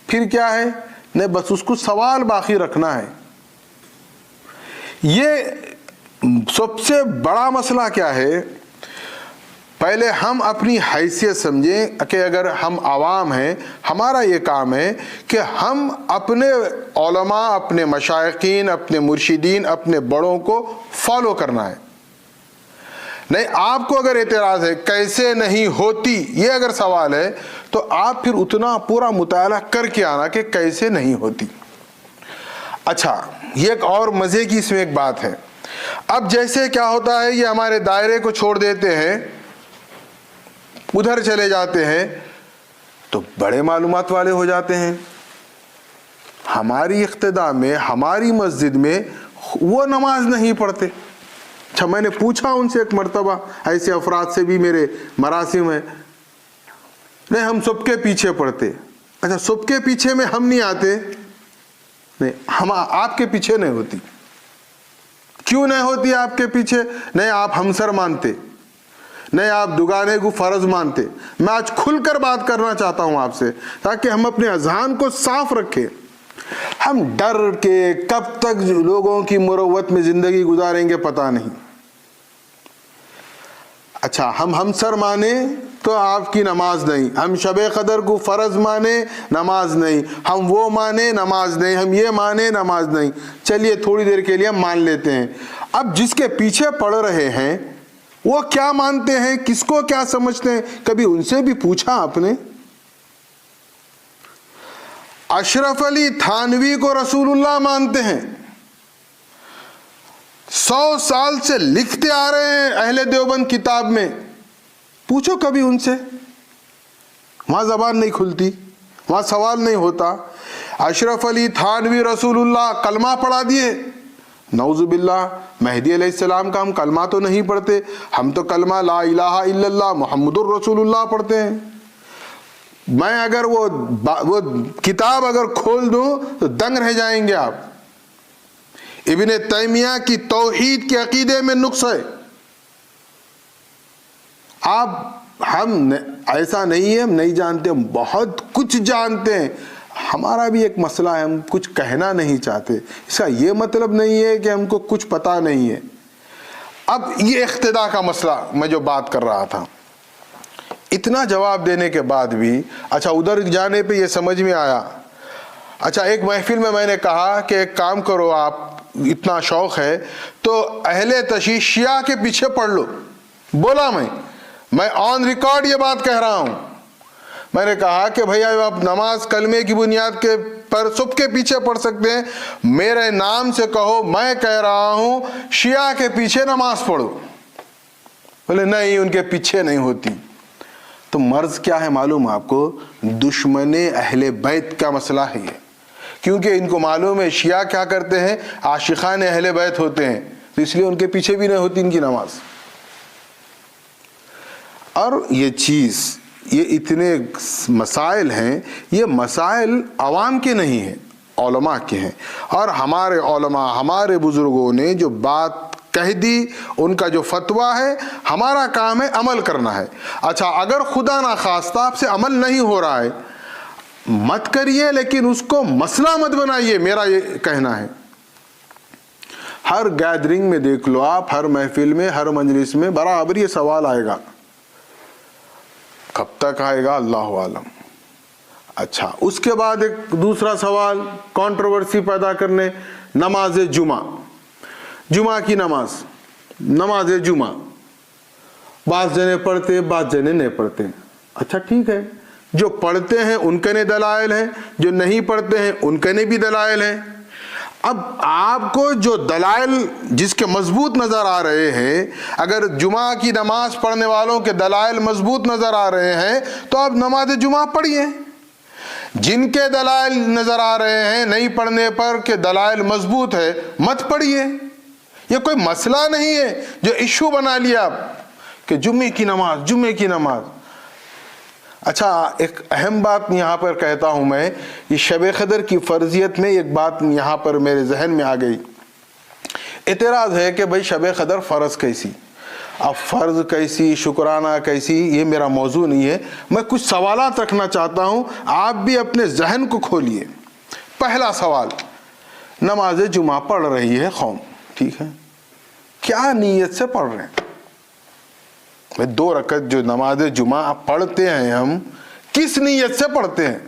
پھر کیا ہے؟ نہیں، بس اس کو سوال باقی رکھنا ہے. یہ سب سے بڑا مسئلہ کیا ہے؟ پہلے ہم اپنی حیثیت سمجھیں کہ اگر ہم عوام ہیں، ہمارا یہ کام ہے کہ ہم اپنے علماء، اپنے مشائخین، اپنے مرشدین، اپنے بڑوں کو فالو کرنا ہے. نہیں، آپ کو اگر اعتراض ہے کیسے نہیں ہوتی، یہ اگر سوال ہے تو آپ پھر اتنا پورا مطالعہ کر کے آنا کہ کیسے نہیں ہوتی. اچھا یہ ایک اور مزے کی اس میں ایک بات ہے. اب جیسے کیا ہوتا ہے، یہ ہمارے دائرے کو چھوڑ دیتے ہیں، ادھر چلے جاتے ہیں تو بڑے معلومات والے ہو جاتے ہیں. ہماری اقتداء میں، ہماری مسجد میں وہ نماز نہیں پڑھتے. اچھا میں نے پوچھا ان سے ایک مرتبہ، ایسے افراد سے بھی میرے مراسم ہیں، نہیں ہم سب کے پیچھے پڑھتے. اچھا سب کے پیچھے میں ہم نہیں آتے؟ نہیں، ہم آپ کے پیچھے نہیں ہوتی. کیوں نہیں ہوتی آپ کے پیچھے؟ نہیں آپ ہمسر مانتے، نہیں آپ دگانے کو فرض مانتے. میں آج کھل کر بات کرنا چاہتا ہوں آپ سے تاکہ ہم اپنے اذہان کو صاف رکھیں. ہم ڈر کے کب تک لوگوں کی مروت میں زندگی گزاریں گے پتہ نہیں. اچھا ہم ہمسر مانے تو آپ کی نماز نہیں، ہم شب قدر کو فرض مانے نماز نہیں، ہم وہ مانے نماز نہیں، ہم یہ مانے نماز نہیں. چلیے تھوڑی دیر کے لیے ہم مان لیتے ہیں. اب جس کے پیچھے پڑھ رہے ہیں وہ کیا مانتے ہیں، کس کو کیا سمجھتے ہیں، کبھی ان سے بھی پوچھا آپ نے؟ اشرف علی تھانوی کو رسول اللہ مانتے ہیں، 100 سال سے لکھتے آ رہے ہیں اہل دیوبند کتاب میں. پوچھو کبھی ان سے، وہاں زبان نہیں کھلتی، وہاں سوال نہیں ہوتا. اشرف علی تھانوی رسول اللہ کلمہ پڑھا دیے، نعوذ باللہ. مہدی علیہ السلام کا ہم کلمہ تو نہیں پڑھتے، ہم تو کلمہ لا الہ الا اللہ محمد الرسول اللہ پڑھتے ہیں. میں اگر وہ کتاب اگر کھول دوں تو دنگ رہ جائیں گے آپ. ابن تیمیہ کی توحید کے عقیدے میں نقص ہے. ہم ایسا نہیں ہے ہم نہیں جانتے، ہم بہت کچھ جانتے ہیں. ہمارا بھی ایک مسئلہ ہے، ہم کچھ کہنا نہیں چاہتے. اس کا یہ مطلب نہیں ہے کہ ہم کو کچھ پتا نہیں ہے. اب یہ اقتداء کا مسئلہ میں جو بات کر رہا تھا، اتنا جواب دینے کے بعد بھی اچھا ادھر جانے پہ یہ سمجھ میں آیا. اچھا ایک محفل میں نے کہا کہ ایک کام کرو، آپ اتنا شوق ہے تو اہل تشیع شیعہ کے پیچھے پڑھ لو. بولا میں آن ریکارڈ یہ بات کہہ رہا ہوں. میں نے کہا کہ بھئی آپ نماز کلمے کی بنیاد کے پر سب کے پیچھے پڑھ سکتے ہیں، میرے نام سے کہو میں کہہ رہا ہوں شیعہ کے پیچھے نماز پڑھو. بولے نہیں ان کے پیچھے نہیں ہوتی. تو مرض کیا ہے معلوم آپ کو؟ دشمن اہل بیت کا مسئلہ ہے یہ. کیونکہ ان کو معلوم ہے شیعہ کیا کرتے ہیں، عاشقان اہل بیت ہوتے ہیں، تو اس لیے ان کے پیچھے بھی نہیں ہوتی ان کی نماز. اور یہ چیز، یہ اتنے مسائل ہیں، یہ مسائل عوام کے نہیں ہیں، علماء کے ہیں. اور ہمارے علماء، ہمارے بزرگوں نے جو بات کہہ دی، ان کا جو فتویٰ ہے، ہمارا کام ہے عمل کرنا ہے. اچھا اگر خدا نخواستہ آپ سے عمل نہیں ہو رہا ہے مت کریے، لیکن اس کو مسئلہ مت بنائیے، میرا یہ کہنا ہے. ہر گیدرنگ میں دیکھ لو آپ، ہر محفل میں، ہر مجلس میں برابر یہ سوال آئے گا. کب تک آئے گا اللہ عالم. اچھا اس کے بعد ایک دوسرا سوال کنٹروورسی پیدا کرنے، نماز جمعہ کی نماز جمعہ بعض جنے پڑھتے بعض جنے نہیں پڑھتے. اچھا ٹھیک ہے، جو پڑھتے ہیں ان کے نے دلائل ہیں، جو نہیں پڑھتے ہیں ان کے نے بھی دلائل ہیں. اب آپ کو جو دلائل جس کے مضبوط نظر آ رہے ہیں، اگر جمعہ کی نماز پڑھنے والوں کے دلائل مضبوط نظر آ رہے ہیں تو آپ نماز جمعہ پڑھیے. جن کے دلائل نظر آ رہے ہیں نہیں پڑھنے پر کہ دلائل مضبوط ہے، مت پڑھیے. یہ کوئی مسئلہ نہیں ہے جو ایشو بنا لیا آپ کہ جمعے کی نماز. اچھا ایک اہم بات یہاں پر کہتا ہوں میں، یہ شب قدر کی فرضیت میں ایک بات یہاں پر میرے ذہن میں آ گئی. اعتراض ہے کہ بھئی شب قدر فرض کیسی؟ اب فرض کیسی، شکرانہ کیسی، یہ میرا موضوع نہیں ہے. میں کچھ سوالات رکھنا چاہتا ہوں، آپ بھی اپنے ذہن کو کھولیے. پہلا سوال، نماز جمعہ پڑھ رہی ہے قوم، ٹھیک ہے، کیا نیت سے پڑھ رہے ہیں؟ 2 رکعت جو نماز جمعہ پڑھتے ہیں ہم کس نیت سے پڑھتے ہیں؟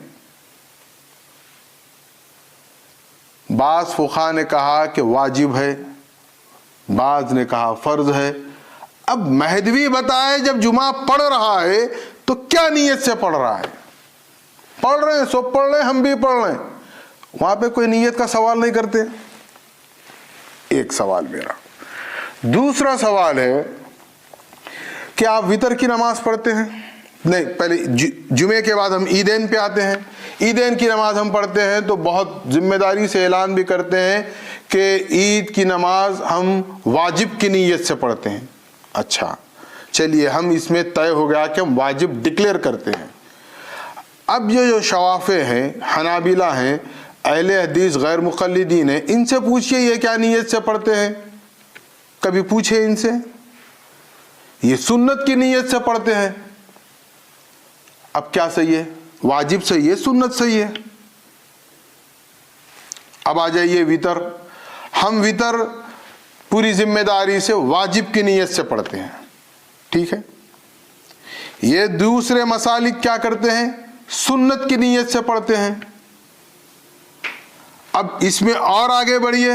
بعض فقہا نے کہا کہ واجب ہے، بعض نے کہا فرض ہے. اب مہدوی بتائے جب جمعہ پڑھ رہا ہے تو کیا نیت سے پڑھ رہا ہے؟ پڑھ رہے ہیں سب پڑھ رہے ہیں، ہم بھی پڑھ رہے ہیں، وہاں پہ کوئی نیت کا سوال نہیں کرتے. ایک سوال میرا. دوسرا سوال ہے کہ آپ وتر کی نماز پڑھتے ہیں؟ نہیں، پہلے جمعے کے بعد ہم عیدین پہ آتے ہیں. عیدین کی نماز ہم پڑھتے ہیں تو بہت ذمہ داری سے اعلان بھی کرتے ہیں کہ عید کی نماز ہم واجب کی نیت سے پڑھتے ہیں. اچھا چلیے، ہم اس میں طے ہو گیا کہ ہم واجب ڈکلیئر کرتے ہیں. اب یہ جو شوافع ہیں، حنابلہ ہیں، اہل حدیث غیر مقلدین ہیں، ان سے پوچھئے یہ کیا نیت سے پڑھتے ہیں؟ کبھی پوچھے ان سے؟ یہ سنت کی نیت سے پڑھتے ہیں. اب کیا صحیح ہے؟ واجب صحیح ہے، سنت صحیح ہے. اب آ جائیے وتر. ہم وتر پوری ذمہ داری سے واجب کی نیت سے پڑھتے ہیں، ٹھیک ہے. یہ دوسرے مسالک کیا کرتے ہیں؟ سنت کی نیت سے پڑھتے ہیں. اب اس میں اور آگے بڑھیے.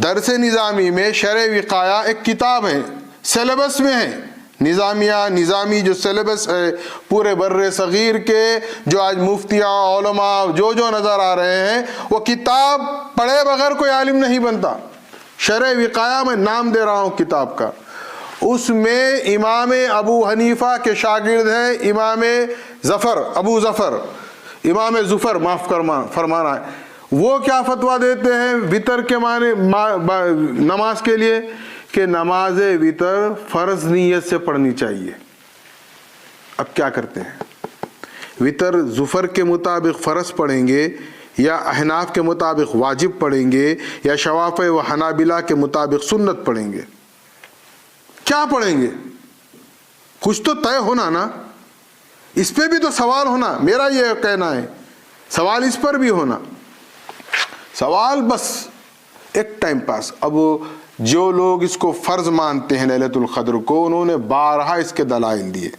درس نظامی میں شرع وقایہ ایک کتاب ہے، سیلیبس میں ہے. نظامی جو سیلیبس ہے پورے بر صغیر کے، جو آج مفتیاں علماء جو نظر آ رہے ہیں، وہ کتاب پڑھے بغیر کوئی عالم نہیں بنتا. شرع وقایہ میں نام دے رہا ہوں کتاب کا. اس میں امام ابو حنیفہ کے شاگرد ہیں امام ابو ظفر، امام ظفر معاف فرمانا ہے. وہ کیا فتویٰ دیتے ہیں وتر کے معنی نماز کے لیے کہ نماز وتر فرض نیت سے پڑھنی چاہیے. اب کیا کرتے ہیں؟ وطر ظفر کے مطابق فرض پڑھیں گے یا احناف کے مطابق واجب پڑھیں گے یا شوافع و حنابلہ کے مطابق سنت پڑھیں گے؟ کیا پڑھیں گے؟ کچھ تو طے ہونا نا، اس پہ بھی تو سوال ہونا. میرا یہ کہنا ہے سوال اس پر بھی ہونا. سوال بس ایک ٹائم پاس. اب جو لوگ اس کو فرض مانتے ہیں لیلۃ القدر کو، انہوں نے بارہا اس کے دلائل دیے،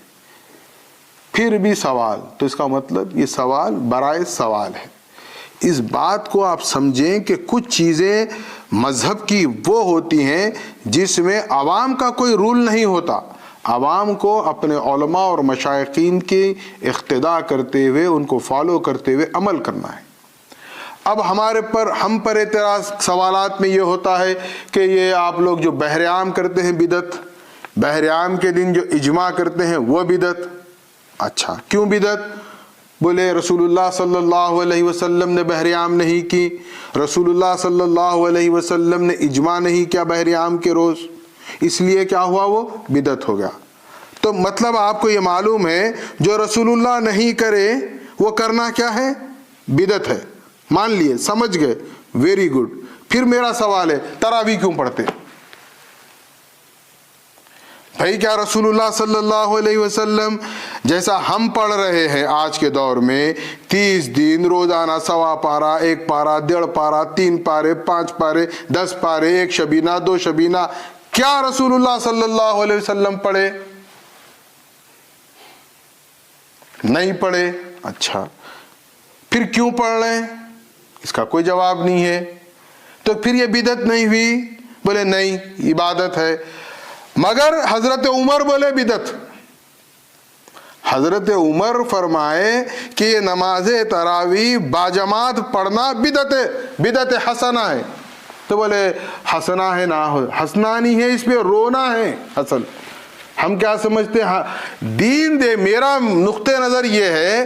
پھر بھی سوال. تو اس کا مطلب یہ سوال برائے سوال ہے. اس بات کو آپ سمجھیں کہ کچھ چیزیں مذہب کی وہ ہوتی ہیں جس میں عوام کا کوئی رول نہیں ہوتا. عوام کو اپنے علماء اور مشائخین کی اقتداء کرتے ہوئے، ان کو فالو کرتے ہوئے عمل کرنا ہے. اب ہم پر اعتراض سوالات میں یہ ہوتا ہے کہ یہ آپ لوگ جو بحر عام کرتے ہیں بدعت، بحر عام کے دن جو اجماع کرتے ہیں وہ بدعت. اچھا کیوں بدعت؟ بولے رسول اللہ صلی اللہ علیہ وسلم نے بحر عام نہیں کی، رسول اللہ صلی اللہ علیہ وسلم نے اجماع نہیں کیا بحر عام کے روز، اس لیے کیا ہوا؟ وہ بدعت ہو گیا. تو مطلب آپ کو یہ معلوم ہے جو رسول اللہ نہیں کرے وہ کرنا کیا ہے؟ بدعت ہے. مان لیے، سمجھ گئے، ویری گڈ. پھر میرا سوال ہے تراویح کیوں پڑھتے؟ بھائی کیا رسول اللہ صلی اللہ علیہ وسلم جیسا ہم پڑھ رہے ہیں آج کے دور میں 30 دن روزانہ 1.25 پارہ، 1 پارہ، 1.5 پارہ، 3 پارے، 5 پارے، 10 پارے، 1 شبینہ، 2 شبینہ، کیا رسول اللہ صلی اللہ علیہ وسلم پڑھے؟ نہیں پڑھے. اچھا پھر کیوں پڑھ رہے ہیں؟ اس کا کوئی جواب نہیں ہے. تو پھر یہ بدعت نہیں ہوئی؟ بولے نہیں، عبادت ہے. مگر حضرت عمر بولے بدعت. حضرت عمر فرمائے کہ یہ نماز تراویح باجماعت پڑھنا بدعت ہے، بدعت حسنہ ہے. تو بولے حسنہ ہے نہ ہو، حسنہ نہیں ہے، اس پہ رونا ہے. اصل ہم کیا سمجھتے ہیں دین دے؟ میرا نقطہ نظر یہ ہے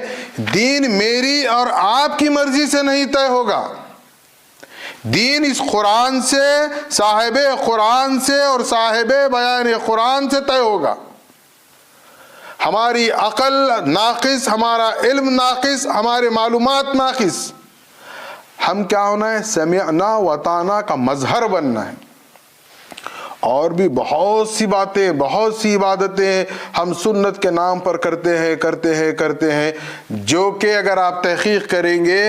دین میری اور آپ کی مرضی سے نہیں طے ہوگا. دین اس قرآن سے، صاحب قرآن سے اور صاحب بیان قرآن سے طے ہوگا. ہماری عقل ناقص، ہمارا علم ناقص، ہمارے معلومات ناقص. ہم کیا ہونا ہے؟ سمعنا وطاعنا کا مظہر بننا ہے. اور بھی بہت سی باتیں، بہت سی عبادتیں ہم سنت کے نام پر کرتے ہیں جو کہ اگر آپ تحقیق کریں گے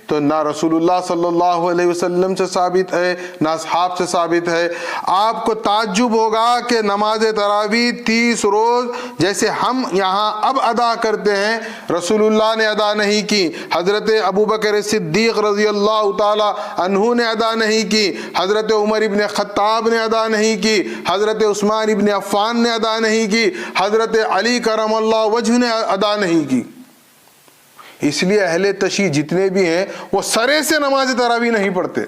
تو نہ رسول اللہ صلی اللہ علیہ وسلم سے ثابت ہے، نہ اصحاب سے ثابت ہے. آپ کو تعجب ہوگا کہ نماز تراویح 30 روز جیسے ہم یہاں اب ادا کرتے ہیں رسول اللہ نے ادا نہیں کی، حضرت ابوبکر صدیق رضی اللہ تعالی عنہ نے ادا نہیں کی، حضرت عمر ابن خطاب نے ادا نہیں کی، حضرت عثمان ابن عفان نے ادا نہیں کی، حضرت علی کرم اللہ وجہ نے ادا نہیں کی. اس لیے اہل تشیع جتنے بھی ہیں وہ سرے سے نماز تراویح نہیں پڑھتے.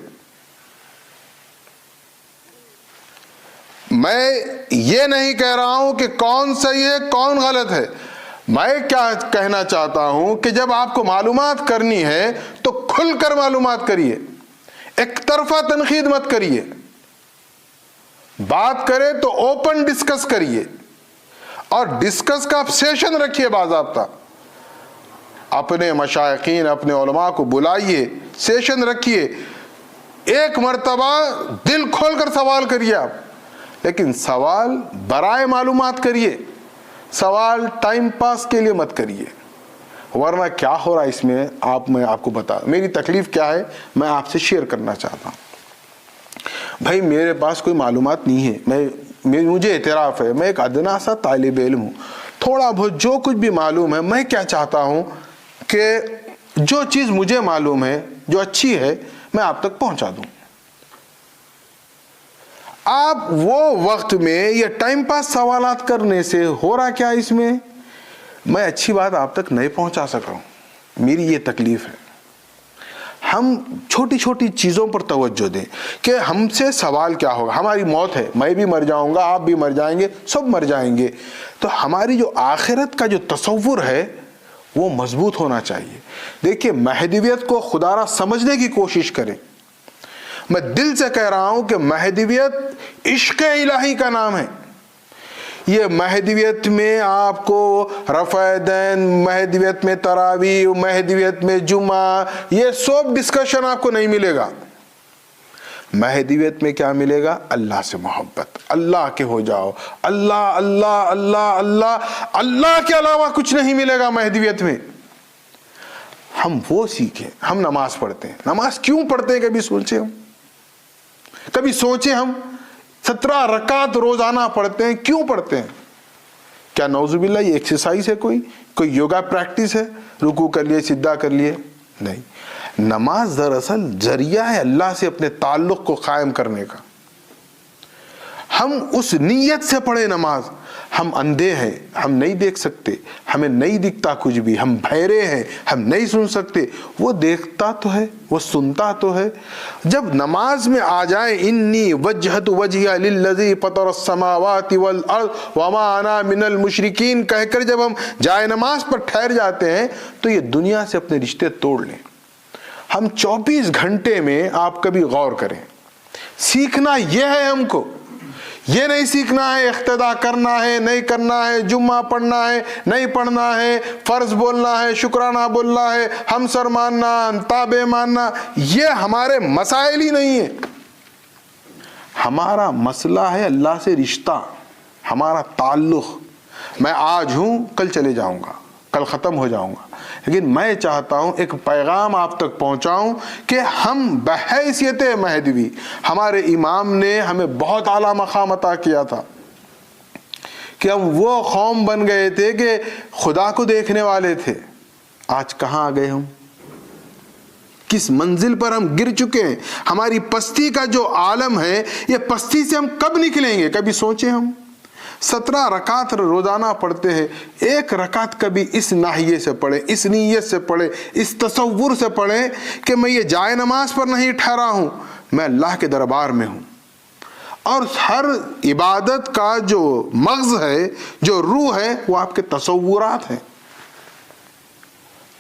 میں یہ نہیں کہہ رہا ہوں کہ کون صحیح ہے کون غلط ہے. میں کیا کہنا چاہتا ہوں کہ جب آپ کو معلومات کرنی ہے تو کھل کر معلومات کریے، ایک طرفہ تنقید مت کریے. بات کرے تو اوپن ڈسکس کریے، اور ڈسکس کا سیشن رکھیے باضابطہ. اپنے مشائخین، اپنے علماء کو بلائیے، سیشن رکھیے، ایک مرتبہ دل کھول کر سوال کریے آپ. لیکن سوال برائے معلومات کریے، سوال ٹائم پاس کے لیے مت کریے. ورنہ کیا ہو رہا ہے اس میں میں آپ کو بتا، میری تکلیف کیا ہے میں آپ سے شیئر کرنا چاہتا ہوں. بھائی میرے پاس کوئی معلومات نہیں ہے، مجھے اعتراف ہے میں ایک ادنا سا طالب علم ہوں. تھوڑا بہت جو کچھ بھی معلوم ہے میں کیا چاہتا ہوں کہ جو چیز مجھے معلوم ہے جو اچھی ہے میں آپ تک پہنچا دوں. آپ وہ وقت میں یہ ٹائم پاس سوالات کرنے سے ہو رہا کیا اس میں؟ میں اچھی بات آپ تک نہیں پہنچا سکا ہوں، میری یہ تکلیف ہے. ہم چھوٹی چھوٹی چیزوں پر توجہ دیں کہ ہم سے سوال کیا ہوگا. ہماری موت ہے، میں بھی مر جاؤں گا، آپ بھی مر جائیں گے، سب مر جائیں گے. تو ہماری جو آخرت کا جو تصور ہے وہ مضبوط ہونا چاہیے. دیکھیے مہدویت کو خدا را سمجھنے کی کوشش کریں. میں دل سے کہہ رہا ہوں کہ مہدویت عشق الہی کا نام ہے. یہ مہدویت میں آپ کو رفع دین، مہدویت میں تراویح، مہدویت میں جمعہ، یہ سب ڈسکشن آپ کو نہیں ملے گا۔ مہدویت میں کیا ملے گا؟ اللہ سے محبت، اللہ کے ہو جاؤ، اللہ اللہ اللہ اللہ، اللہ کے علاوہ کچھ نہیں ملے گا مہدویت میں۔ ہم وہ سیکھیں۔ ہم نماز پڑھتے ہیں، نماز کیوں پڑھتے ہیں؟ کبھی سوچیں ہم 17 رکعت روزانہ پڑھتے ہیں، کیوں پڑھتے ہیں؟ کیا نعوذ باللہ یہ ایکسرسائز ہے؟ کوئی یوگا پریکٹس ہے؟ رکوع کر لیے، سجدہ کر لیے؟ نہیں، نماز دراصل ذریعہ ہے اللہ سے اپنے تعلق کو قائم کرنے کا۔ ہم اس نیت سے پڑھے نماز۔ ہم اندھے ہیں، ہم نہیں دیکھ سکتے، ہمیں نہیں دکھتا کچھ بھی، ہم بہرے ہیں، ہم نہیں سن سکتے، وہ دیکھتا تو ہے، وہ سنتا تو ہے۔ جب نماز میں آ جائے انی وجہت وجہی للذی فطر السماوات والارض وما انا من المشرکین کہہ کر جب ہم جائے نماز پر ٹھہر جاتے ہیں تو یہ دنیا سے اپنے رشتے توڑ لیں۔ ہم 24 گھنٹے میں آپ کبھی غور کریں، سیکھنا یہ ہے ہم کو، یہ نہیں سیکھنا ہے اقتدا کرنا ہے نہیں کرنا ہے، جمعہ پڑھنا ہے نہیں پڑھنا ہے، فرض بولنا ہے، شکرانہ بولنا ہے، ہمسر ماننا، تابع ماننا، یہ ہمارے مسائل ہی نہیں ہیں۔ ہمارا مسئلہ ہے اللہ سے رشتہ، ہمارا تعلق۔ میں آج ہوں، کل چلے جاؤں گا، کل ختم ہو جاؤں گا، لیکن میں چاہتا ہوں ایک پیغام آپ تک پہنچاؤں کہ ہم بحیثیت مہدوی، ہمارے امام نے ہمیں بہت اعلیٰ مقام عطا کیا تھا کہ ہم وہ قوم بن گئے تھے کہ خدا کو دیکھنے والے تھے۔ آج کہاں آ گئے ہم؟ کس منزل پر ہم گر چکے ہیں؟ ہماری پستی کا جو عالم ہے، یہ پستی سے ہم کب نکلیں گے؟ کبھی سوچیں ہم 17 رکعت روزانہ پڑھتے ہیں، ایک رکعت کبھی اس ناحیے سے پڑھیں، اس نیت سے پڑھیں، اس تصور سے پڑھیں کہ میں یہ جائے نماز پر نہیں ٹھہرا ہوں، میں اللہ کے دربار میں ہوں۔ اور ہر عبادت کا جو مغز ہے، جو روح ہے، وہ آپ کے تصورات ہیں۔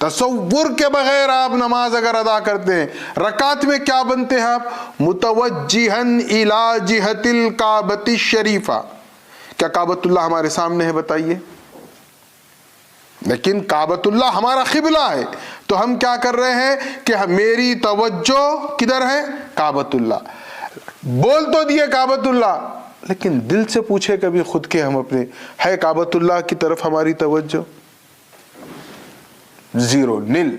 تصور کے بغیر آپ نماز اگر ادا کرتے ہیں، رکعت میں کیا بنتے ہیں آپ؟ متوجہن الی جہت الکعبۃ الشریفہ۔ کیا کعبۃ اللہ ہمارے سامنے ہے؟ بتائیے۔ لیکن کعبۃ اللہ ہمارا قبلہ ہے، تو ہم کیا کر رہے ہیں کہ میری توجہ کدھر ہے؟ کعبۃ اللہ۔ بول تو دیے کعبۃ اللہ، لیکن دل سے پوچھے کبھی خود کے ہم اپنے، ہے کعبۃ اللہ کی طرف ہماری توجہ؟ زیرو، نل۔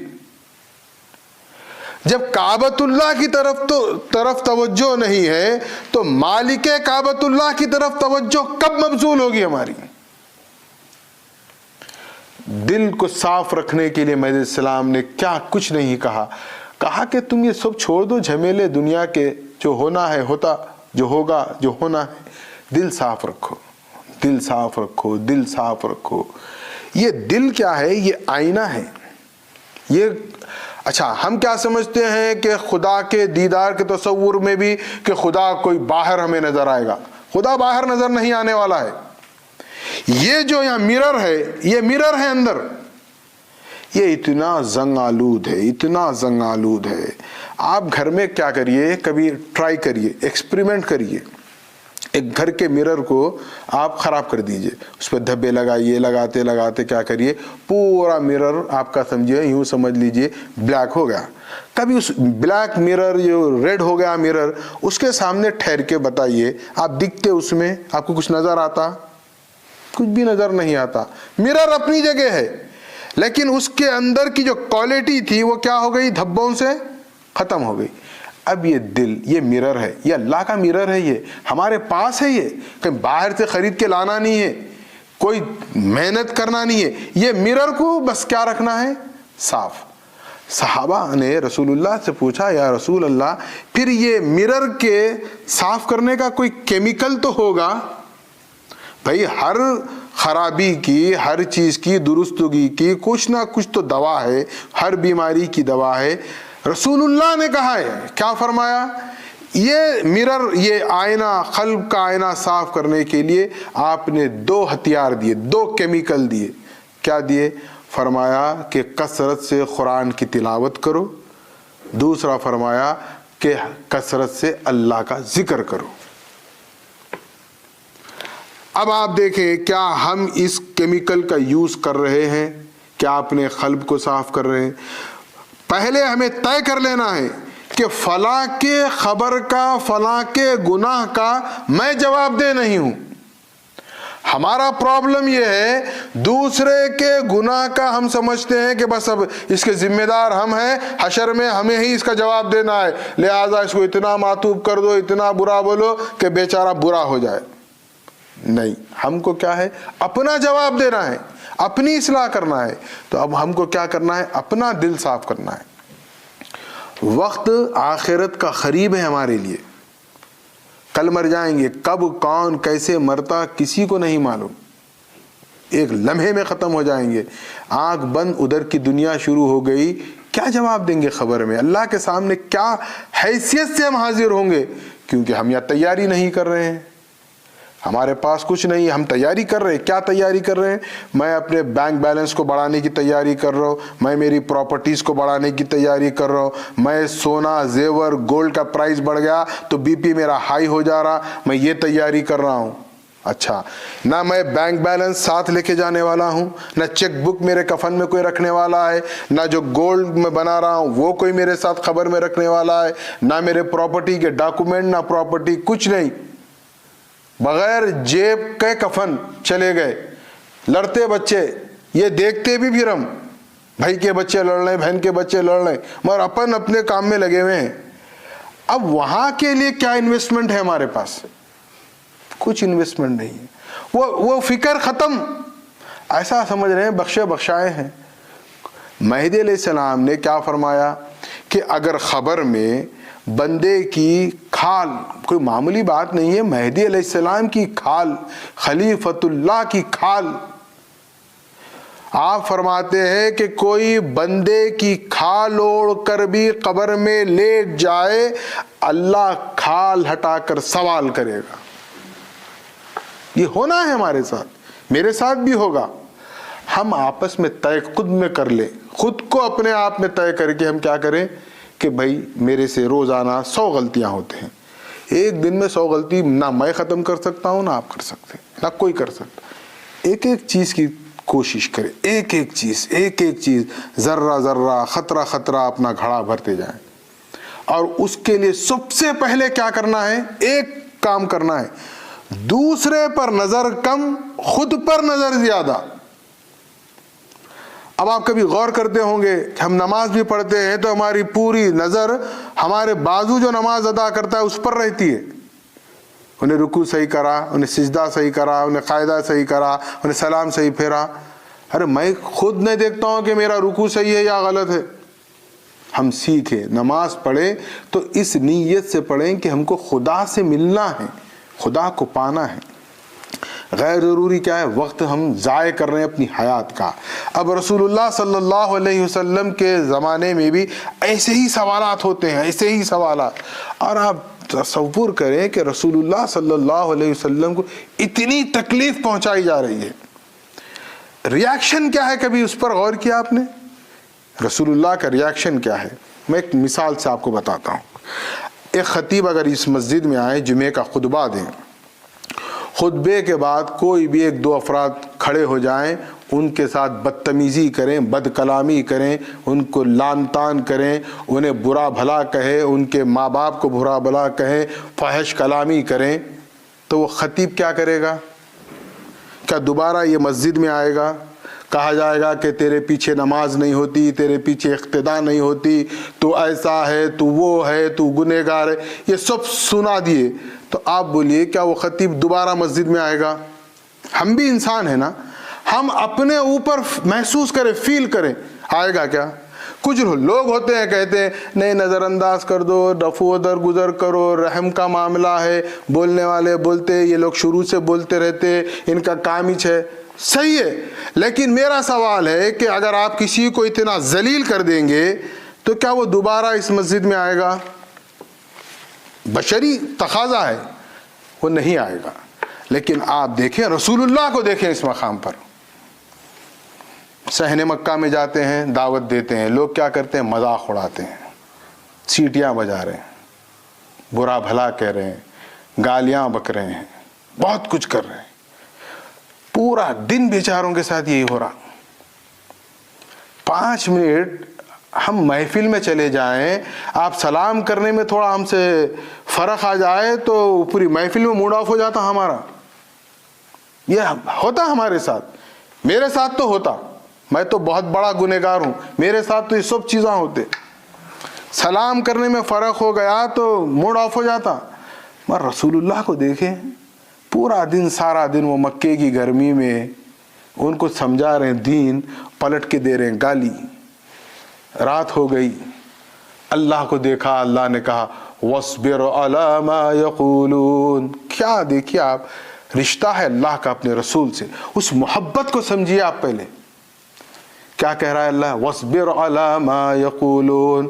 جب کعبۃ اللہ کی طرف توجہ نہیں ہے تو مالک کعبۃ اللہ کی طرف توجہ کب مبذول ہوگی ہماری؟ دل کو صاف رکھنے کے لیے مہدی السلام نے کیا کچھ نہیں کہا کہ تم یہ سب چھوڑ دو جھمیلے دنیا کے، جو ہونا ہے ہوتا، جو ہوگا جو ہونا ہے، دل صاف رکھو، دل صاف رکھو، دل صاف رکھو۔ یہ دل کیا ہے؟ یہ آئینہ ہے۔ یہ اچھا، ہم کیا سمجھتے ہیں کہ خدا کے دیدار کے تصور میں بھی کہ خدا کوئی باہر ہمیں نظر آئے گا۔ خدا باہر نظر نہیں آنے والا ہے۔ یہ جو یہاں مرر ہے، یہ مرر ہے اندر، یہ اتنا زنگ آلود ہے، اتنا زنگ آلود ہے۔ آپ گھر میں کیا کریے، کبھی ٹرائی کریے، ایکسپریمنٹ کریے، ایک گھر کے مرر کو آپ خراب کر دیجئے، اس پہ دھبے لگائیے، لگاتے لگاتے کیا کریے، پورا مرر آپ کا سمجھیے، یوں سمجھ لیجئے بلیک ہو گیا۔ کبھی اس بلیک مرر، جو ریڈ ہو گیا مرر، اس کے سامنے ٹھہر کے بتائیے، آپ دکھتے اس میں، آپ کو کچھ نظر آتا؟ کچھ بھی نظر نہیں آتا۔ مرر اپنی جگہ ہے، لیکن اس کے اندر کی جو کوالٹی تھی وہ کیا ہو گئی؟ دھبوں سے ختم ہو گئی۔ اب یہ دل، یہ مرر ہے، یہ اللہ کا مرر ہے، یہ ہمارے پاس ہے، یہ کہیں باہر سے خرید کے لانا نہیں ہے، کوئی محنت کرنا نہیں ہے، یہ مرر کو بس کیا رکھنا ہے؟ صاف۔ صحابہ نے رسول اللہ سے پوچھا، یا رسول اللہ، پھر یہ مرر کے صاف کرنے کا کوئی کیمیکل تو ہوگا؟ بھائی ہر خرابی کی، ہر چیز کی درستگی کی کچھ نہ کچھ تو دوا ہے، ہر بیماری کی دوا ہے۔ رسول اللہ نے کہا ہے، کیا فرمایا؟ یہ مرر، یہ آئینہ، قلب کا آئینہ صاف کرنے کے لیے آپ نے 2 ہتھیار دیے، 2 کیمیکل دیے۔ کیا دیے؟ فرمایا کہ کثرت سے قرآن کی تلاوت کرو، دوسرا فرمایا کہ کثرت سے اللہ کا ذکر کرو۔ اب آپ دیکھیں کیا ہم اس کیمیکل کا یوز کر رہے ہیں؟ کیا اپنے قلب کو صاف کر رہے ہیں؟ پہلے ہمیں طے کر لینا ہے کہ فلاں کے خبر کا، فلاں کے گناہ کا میں جواب دہ نہیں ہوں۔ ہمارا پرابلم یہ ہے دوسرے کے گناہ کا ہم سمجھتے ہیں کہ بس اب اس کے ذمہ دار ہم ہیں، حشر میں ہمیں ہی اس کا جواب دینا ہے، لہٰذا اس کو اتنا معطوب کر دو، اتنا برا بولو کہ بیچارہ برا ہو جائے۔ نہیں، ہم کو کیا ہے؟ اپنا جواب دینا ہے، اپنی اصلاح کرنا ہے۔ تو اب ہم کو کیا کرنا ہے؟ اپنا دل صاف کرنا ہے۔ وقت آخرت کا قریب ہے ہمارے لیے، کل مر جائیں گے، کب کون کیسے مرتا کسی کو نہیں معلوم، ایک لمحے میں ختم ہو جائیں گے۔ آنکھ بند ادھر کی دنیا شروع ہو گئی، کیا جواب دیں گے قبر میں؟ اللہ کے سامنے کیا حیثیت سے ہم حاضر ہوں گے؟ کیونکہ ہم یا تیاری نہیں کر رہے ہیں، ہمارے پاس کچھ نہیں، ہم تیاری کر رہے ہیں۔ کیا تیاری کر رہے ہیں؟ میں اپنے بینک بیلنس کو بڑھانے کی تیاری کر رہا ہوں، میں میری پراپرٹیز کو بڑھانے کی تیاری کر رہا ہوں، میں سونا زیور گولڈ کا پرائز بڑھ گیا تو بی پی میرا ہائی ہو جا رہا، میں یہ تیاری کر رہا ہوں۔ اچھا، نہ میں بینک بیلنس ساتھ لے کے جانے والا ہوں، نہ چیک بک میرے کفن میں کوئی رکھنے والا ہے، نہ جو گولڈ میں بنا رہا ہوں وہ کوئی میرے ساتھ خبر میں رکھنے والا ہے، نہ میرے پراپرٹی کے ڈاکومنٹ، نہ پراپرٹی، کچھ نہیں، بغیر جیب کے کفن چلے گئے۔ لڑتے بچے یہ دیکھتے بھی پھر ہم، بھائی کے بچے لڑ رہے ہیں، بہن کے بچے لڑ رہے ہیں، مگر اپن اپنے کام میں لگے ہوئے ہیں۔ اب وہاں کے لیے کیا انویسٹمنٹ ہے ہمارے پاس؟ کچھ انویسٹمنٹ نہیں ہے، وہ فکر ختم۔ ایسا سمجھ رہے ہیں بخشے بخشائے ہیں۔ مہدی علیہ السلام نے کیا فرمایا کہ اگر خبر میں بندے کی کھال، کوئی معمولی بات نہیں ہے، مہدی علیہ السلام کی کھال، خلیفۃ اللہ کی کھال، آپ فرماتے ہیں کہ کوئی بندے کی کھال اوڑھ کر بھی قبر میں لیٹ جائے، اللہ کھال ہٹا کر سوال کرے گا۔ یہ ہونا ہے ہمارے ساتھ، میرے ساتھ بھی ہوگا۔ ہم آپس میں طے خود میں کر لیں، خود کو اپنے آپ میں طے کر کے ہم کیا کریں کہ بھائی میرے سے روزانہ 100 غلطیاں ہوتے ہیں، ایک دن میں 100 غلطی نہ میں ختم کر سکتا ہوں، نہ آپ کر سکتے، نہ کوئی کر سکتا۔ ایک ایک چیز کی کوشش کریں، ایک ایک چیز، ذرہ ذرہ، خطرہ خطرہ اپنا گھڑا بھرتے جائیں۔ اور اس کے لیے سب سے پہلے کیا کرنا ہے؟ ایک کام کرنا ہے، دوسرے پر نظر کم، خود پر نظر زیادہ۔ اب آپ کبھی غور کرتے ہوں گے کہ ہم نماز بھی پڑھتے ہیں تو ہماری پوری نظر ہمارے بازو جو نماز ادا کرتا ہے اس پر رہتی ہے، انہیں رکوع صحیح کرا، انہیں سجدہ صحیح کرا، انہیں قاعدہ صحیح کرا، انہیں سلام صحیح پھیرا۔ ارے میں خود نہیں دیکھتا ہوں کہ میرا رکوع صحیح ہے یا غلط ہے۔ ہم سیکھیں، نماز پڑھیں تو اس نیت سے پڑھیں کہ ہم کو خدا سے ملنا ہے، خدا کو پانا ہے۔ غیر ضروری کیا ہے؟ وقت ہم ضائع کر رہے ہیں اپنی حیات کا۔ اب رسول اللہ صلی اللہ علیہ وسلم کے زمانے میں بھی ایسے ہی سوالات ہوتے ہیں، ایسے ہی سوالات، اور آپ تصور کریں کہ رسول اللہ صلی اللہ علیہ وسلم کو اتنی تکلیف پہنچائی جا رہی ہے، ریاکشن کیا ہے؟ کبھی اس پر غور کیا آپ نے؟ رسول اللہ کا ریاکشن کیا ہے؟ میں ایک مثال سے آپ کو بتاتا ہوں۔ ایک خطیب اگر اس مسجد میں آئے، جمعے کا خطبہ دیں، خطبے کے بعد کوئی بھی ایک دو افراد کھڑے ہو جائیں، ان کے ساتھ بدتمیزی کریں، بد کلامی کریں، ان کو لعن طعن کریں، انہیں برا بھلا کہیں، ان کے ماں باپ کو برا بھلا کہیں، فحش کلامی کریں، تو وہ خطیب کیا کرے گا؟ کیا دوبارہ یہ مسجد میں آئے گا؟ کہا جائے گا کہ تیرے پیچھے نماز نہیں ہوتی، تیرے پیچھے اقتداء نہیں ہوتی، تو ایسا ہے، تو وہ ہے، تو گنہگار ہے، یہ سب سنا دیے، تو آپ بولیے کیا وہ خطیب دوبارہ مسجد میں آئے گا؟ ہم بھی انسان ہیں نا، ہم اپنے اوپر محسوس کریں، فیل کریں، آئے گا کیا؟ کچھ لوگ ہوتے ہیں کہتے ہیں نہیں نظر انداز کر دو، رفو در گزر کرو، رحم کا معاملہ ہے، بولنے والے بولتے، یہ لوگ شروع سے بولتے رہتے، ان کا کام ہی ہے۔ صحیح ہے، لیکن میرا سوال ہے کہ اگر آپ کسی کو اتنا ذلیل کر دیں گے تو کیا وہ دوبارہ اس مسجد میں آئے گا؟ بشری تقاضا ہے، وہ نہیں آئے گا۔ لیکن آپ دیکھیں رسول اللہ کو دیکھیں اس مقام پر، صحن مکہ میں جاتے ہیں، دعوت دیتے ہیں، لوگ کیا کرتے ہیں؟ مذاق اڑاتے ہیں، سیٹیاں بجا رہے ہیں، برا بھلا کہہ رہے ہیں، گالیاں بک رہے ہیں، بہت کچھ کر رہے ہیں، پورا دن بیچاروں کے ساتھ یہی ہو رہا. 5 منٹ ہم محفل میں چلے جائیں, آپ سلام کرنے میں تھوڑا ہم سے فرق آ جائے تو پوری محفل میں موڈ آف ہو جاتا ہمارا. یہ ہوتا ہمارے ساتھ, میرے ساتھ تو ہوتا, میں تو بہت بڑا گنہگار ہوں, میرے ساتھ تو یہ سب چیزاں ہوتے. سلام کرنے میں فرق ہو گیا تو موڈ آف ہو جاتا. مگر رسول اللہ کو دیکھیں, پورا دن سارا دن وہ مکے کی گرمی میں ان کو سمجھا رہے ہیں دین, پلٹ کے دے رہے ہیں گالی. رات ہو گئی, اللہ کو دیکھا, اللہ نے کہا وَاصْبِرْ عَلَىٰ مَا يَقُولُونَ. کیا دیکھیے آپ, رشتہ ہے اللہ کا اپنے رسول سے, اس محبت کو سمجھیے آپ. پہلے کیا کہہ رہا ہے اللہ, وَاصْبِرْ عَلَىٰ مَا يَقُولُونَ.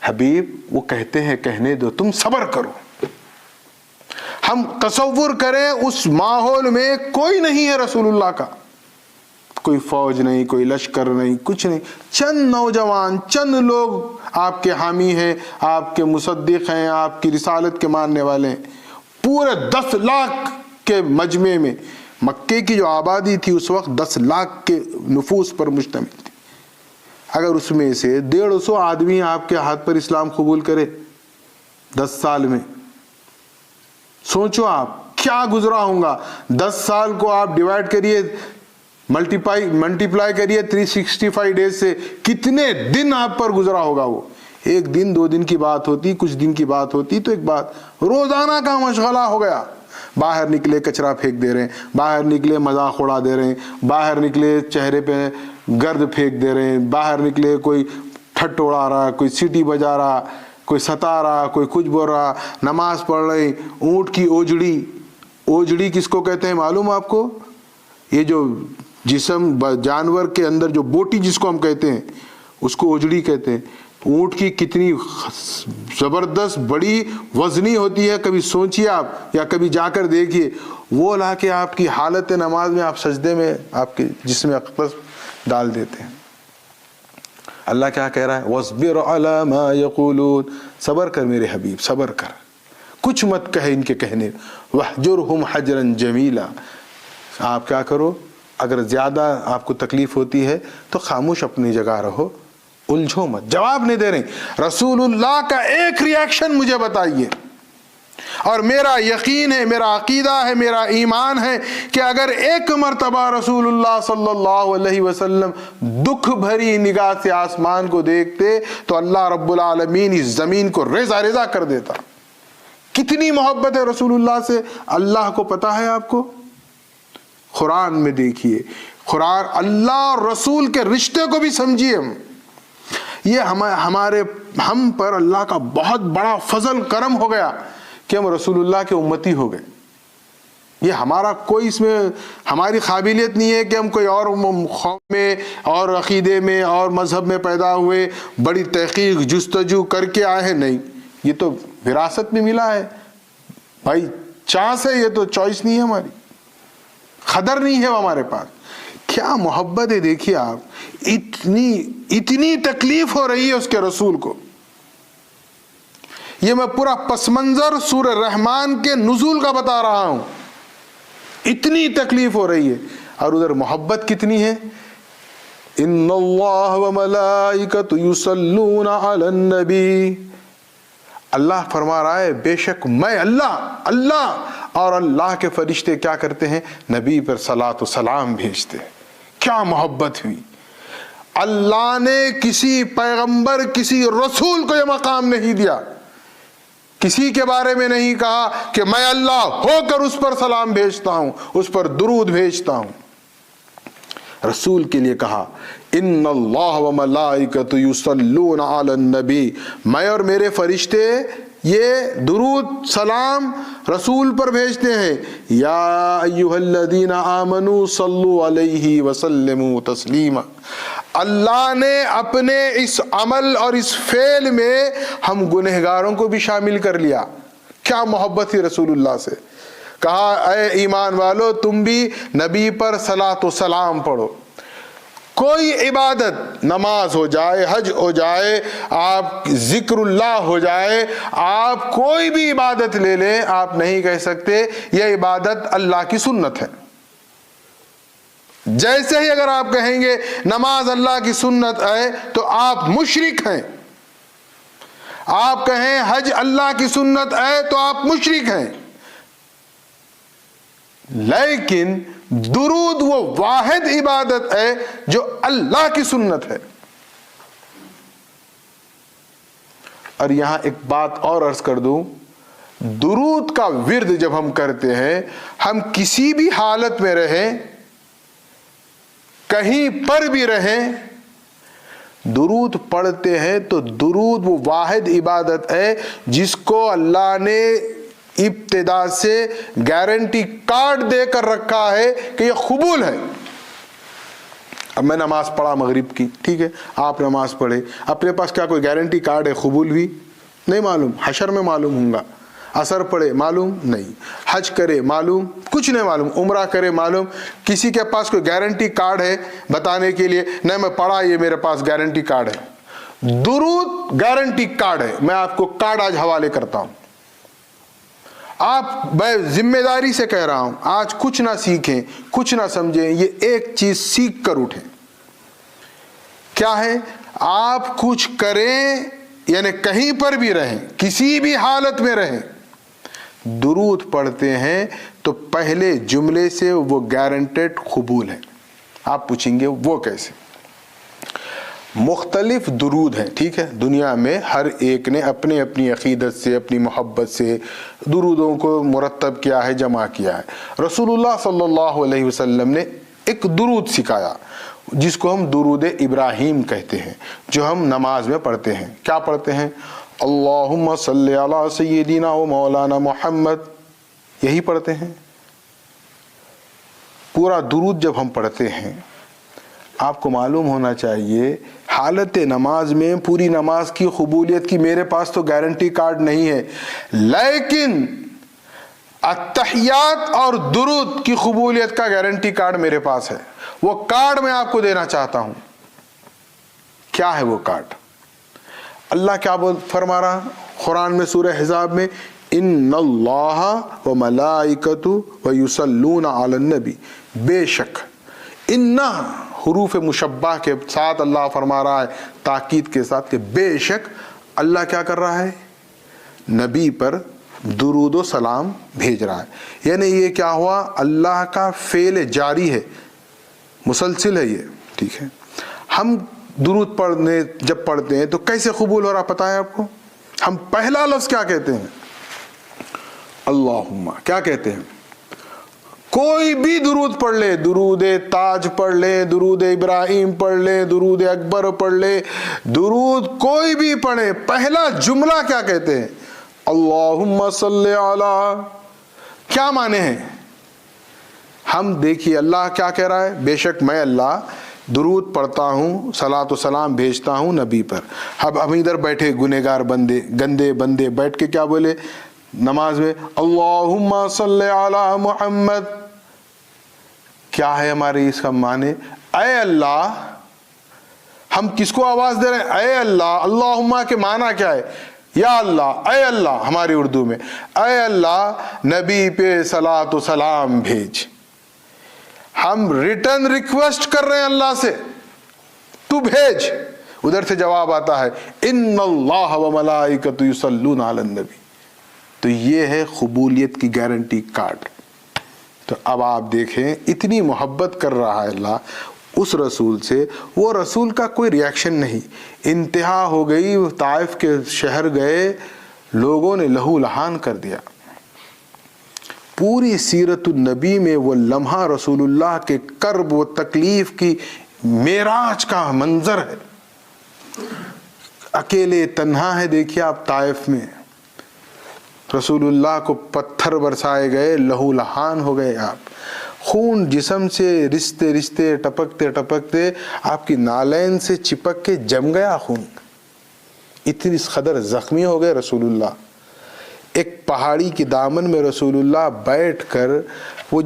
حبیب وہ کہتے ہیں کہنے دو, تم صبر کرو. ہم تصور کریں اس ماحول میں کوئی نہیں ہے رسول اللہ کا, کوئی فوج نہیں, کوئی لشکر نہیں, کچھ نہیں. چند نوجوان, چند لوگ آپ کے حامی ہیں, آپ کے مصدق ہیں, آپ کی رسالت کے ماننے والے ہیں. پورے 10 لاکھ کے مجمع میں, مکے کی جو آبادی تھی اس وقت 10 لاکھ کے نفوس پر مشتمل تھی. اگر اس میں سے 150 آدمی آپ کے ہاتھ پر اسلام قبول کرے 10 سال میں, سوچو آپ کیا گزرا ہوگا. 10 سال کو آپ ڈیوائڈ کریے, ملٹیپلائی کریے 365 ڈیز سے, کتنے دن آپ پر گزرا ہوگا. وہ 1 دن 2 دن کی بات ہوتی, کچھ دن کی بات ہوتی تو ایک بات, روزانہ کا مشغلہ ہو گیا. باہر نکلے کچرا پھینک دے رہے ہیں, باہر نکلے مذاق اڑا دے رہے ہیں, باہر نکلے چہرے پہ گرد پھینک دے رہے ہیں, باہر نکلے کوئی ٹھٹ اڑا رہا, کوئی سیٹی بجا رہا, کوئی ستا رہا, کوئی کچھ بول رہا, نماز پڑھ رہے. اونٹ کی اوجڑی, اوجڑی کس کو کہتے ہیں معلوم آپ کو؟ یہ جو جسم جانور کے اندر جو بوٹی جس کو ہم کہتے ہیں اس کو اوجڑی کہتے ہیں. اونٹ کی کتنی زبردست بڑی وزنی ہوتی ہے, کبھی سوچیے آپ یا کبھی جا کر دیکھیے. وہ لا کے آپ کی حالت نماز میں, آپ سجدے میں آپ کے جسم اقدس ڈال دیتے ہیں. اللہ کیا کہہ رہا ہے, وَاصْبِرْ عَلَىٰ مَا يَقُولُونَ. صبر کر میرے حبیب, صبر کر, کچھ مت کہے ان کے کہنے. وَاحْجُرْهُمْ حَجْرًا جَمِيلًا. آپ کیا کرو, اگر زیادہ آپ کو تکلیف ہوتی ہے تو خاموش اپنی جگہ رہو, الجھو مت. جواب نہیں دے رہے. رسول اللہ کا ایک ریاکشن مجھے بتائیے, اور میرا یقین ہے, میرا عقیدہ ہے, میرا ایمان ہے کہ اگر ایک مرتبہ رسول اللہ صلی اللہ علیہ وسلم دکھ بھری نگاہ سے آسمان کو دیکھتے تو اللہ رب العالمین اس زمین کو ریزہ ریزہ کر دیتا. کتنی محبت ہے رسول اللہ سے, اللہ کو پتا ہے آپ کو. قرآن میں دیکھیے, قرآن اللہ اور رسول کے رشتے کو بھی سمجھیے. یہ ہم پر اللہ کا بہت بڑا فضل کرم ہو گیا کہ ہم رسول اللہ کے امتی ہو گئے. یہ ہمارا کوئی اس میں ہماری قابلیت نہیں ہے کہ ہم کوئی اور قوم میں اور عقیدے میں اور مذہب میں پیدا ہوئے, بڑی تحقیق جستجو کر کے آئے ہیں. نہیں, یہ تو وراثت میں ملا ہے بھائی, چانس ہے, یہ تو چوائس نہیں ہے ہماری, قدر نہیں ہے وہ ہمارے پاس. کیا محبت ہے دیکھیے آپ, اتنی تکلیف ہو رہی ہے اس کے رسول کو. یہ میں پورا پس منظر سورہ رحمان کے نزول کا بتا رہا ہوں. اتنی تکلیف ہو رہی ہے, اور ادھر محبت کتنی ہے. ان اللہ وملائکۃ یصلون علی النبی. اللہ فرما رہا ہے بے شک میں اللہ اور اللہ کے فرشتے کیا کرتے ہیں, نبی پر صلاۃ و سلام بھیجتے ہیں. کیا محبت ہوئی. اللہ نے کسی پیغمبر, کسی رسول کو یہ مقام نہیں دیا, کسی کے بارے میں نہیں کہا کہ میں اللہ ہو کر اس پر سلام بھیجتا ہوں, اس پر درود بھیجتا ہوں. رسول کے لیے کہا ان اللہ وملائکۃ یصلون علی النبی, میں اور میرے فرشتے یہ درود سلام رسول پر بھیجتے ہیں. یا ایھا الذین آمنوا صلوا علیہ وسلموا تسلیما. اللہ نے اپنے اس عمل اور اس فعل میں ہم گنہگاروں کو بھی شامل کر لیا. کیا محبت تھی رسول اللہ سے. کہا اے ایمان والو تم بھی نبی پر صلاۃ و سلام پڑھو. کوئی عبادت, نماز ہو جائے, حج ہو جائے, آپ ذکر اللہ ہو جائے, آپ کوئی بھی عبادت لے لیں, آپ نہیں کہہ سکتے یہ عبادت اللہ کی سنت ہے. جیسے ہی اگر آپ کہیں گے نماز اللہ کی سنت ہے تو آپ مشرک ہیں. آپ کہیں حج اللہ کی سنت ہے تو آپ مشرک ہیں. لیکن درود وہ واحد عبادت ہے جو اللہ کی سنت ہے. اور یہاں ایک بات اور عرض کر دوں، درود کا ورد جب ہم کرتے ہیں، ہم کسی بھی حالت میں رہیں، کہیں پر بھی رہیں، درود پڑھتے ہیں تو درود وہ واحد عبادت ہے جس کو اللہ نے ابتدا سے گارنٹی کارڈ دے کر رکھا ہے کہ یہ قبول ہے. اب میں نماز پڑھا مغرب کی، ٹھیک ہے، آپ نماز پڑھے، اپنے پاس کیا کوئی گارنٹی کارڈ ہے قبول بھی؟ نہیں معلوم. حشر میں معلوم ہوں گا. عصر پڑھے معلوم نہیں. حج کرے معلوم؟ کچھ نہیں معلوم. عمرہ کرے معلوم؟ کسی کے پاس کوئی گارنٹی کارڈ ہے بتانے کے لیے؟ نہیں، میں پڑھا، یہ میرے پاس گارنٹی کارڈ ہے. درود گارنٹی کارڈ ہے. میں آپ کو کارڈ آج حوالے کرتا ہوں. آپ میں ذمہ داری سے کہہ رہا ہوں، آج کچھ نہ سیکھیں، کچھ نہ سمجھیں، یہ ایک چیز سیکھ کر اٹھیں. کیا ہے؟ آپ کچھ کریں، یعنی کہیں پر بھی رہیں، کسی بھی حالت میں رہیں، درود پڑھتے ہیں تو پہلے جملے سے وہ گارنٹیڈ قبول ہے. آپ پوچھیں گے وہ کیسے؟ مختلف درود ہیں، ٹھیک ہے، دنیا میں ہر ایک نے اپنے اپنی عقیدت سے، اپنی محبت سے درودوں کو مرتب کیا ہے، جمع کیا ہے. رسول اللہ صلی اللہ علیہ وسلم نے ایک درود سکھایا جس کو ہم درود ابراہیم کہتے ہیں، جو ہم نماز میں پڑھتے ہیں. کیا پڑھتے ہیں؟ اللہم صلی علی سیدنا و مولانا محمد. یہی پڑھتے ہیں. پورا درود جب ہم پڑھتے ہیں، آپ کو معلوم ہونا چاہیے حالت نماز میں پوری نماز کی قبولیت کی میرے پاس تو گارنٹی کارڈ نہیں ہے، لیکن التحیات اور درود کی قبولیت کا گارنٹی کارڈ میرے پاس ہے. وہ کارڈ میں آپ کو دینا چاہتا ہوں. کیا ہے وہ کارڈ؟ اللہ کیا فرما رہا قرآن میں سورہ احزاب میں؟ ان اللہ و ملائکتہ و یصلون علی النبی. بے شک، ان حروف مشبہ کے ساتھ اللہ فرما رہا ہے تاکید کے ساتھ کہ بے شک اللہ کیا کر رہا ہے؟ نبی پر درود و سلام بھیج رہا ہے. یعنی یہ کیا ہوا؟ اللہ کا فعل جاری ہے، مسلسل ہے یہ، ٹھیک ہے. ہم درود جب پڑھتے ہیں تو کیسے قبول ہو رہا پتہ ہے آپ کو؟ ہم پہلا لفظ کیا کہتے ہیں؟ اللہم. کیا کہتے ہیں؟ کوئی بھی درود پڑھ لے، درود تاج پڑھ لے، درود ابراہیم پڑھ لے، درود اکبر پڑھ لے، درود کوئی بھی پڑھے، پہلا جملہ کیا کہتے ہیں؟ اللہم صلی علی. کیا معنی ہے؟ ہم دیکھیے اللہ کیا کہہ رہا ہے؟ بے شک میں اللہ درود پڑھتا ہوں، صلاۃ و سلام بھیجتا ہوں نبی پر. اب ہم ادھر بیٹھے گنہگار بندے، گندے بندے بیٹھ کے کیا بولے نماز میں؟ اللہم صلی علی محمد. کیا ہے ہمارے اس کا معنی؟ اے اللہ. ہم کس کو آواز دے رہے ہیں؟ اے اللہ. اللہم کے معنی کیا ہے؟ یا اللہ، اے اللہ. ہماری اردو میں اے اللہ نبی پہ صلاۃ و سلام بھیج. ہم ریٹرن ریکویسٹ کر رہے ہیں اللہ سے، تو بھیج. ادھر سے جواب آتا ہے ان اللہ و ملائکتہ یصلون علی النبی. تو یہ ہے قبولیت کی گارنٹی کارڈ. تو اب آپ دیکھیں اتنی محبت کر رہا ہے اللہ اس رسول سے، وہ رسول کا کوئی ریاکشن نہیں. انتہا ہو گئی، طائف کے شہر گئے، لوگوں نے لہو لہان کر دیا. پوری سیرت النبی میں وہ لمحہ رسول اللہ کے کرب و تکلیف کی معراج کا منظر ہے. اکیلے تنہا ہے. دیکھیے آپ طائف میں رسول اللہ کو پتھر برسائے گئے، لہو لہان ہو گئے آپ. خون جسم سے رشتے رشتے ٹپکتے ٹپکتے آپ کی نالین سے چپک کے جم گیا خون. اتنی قدر زخمی ہو گئے رسول اللہ. ایک پہاڑی کی دامن میں رسول اللہ بیٹھ کر وہ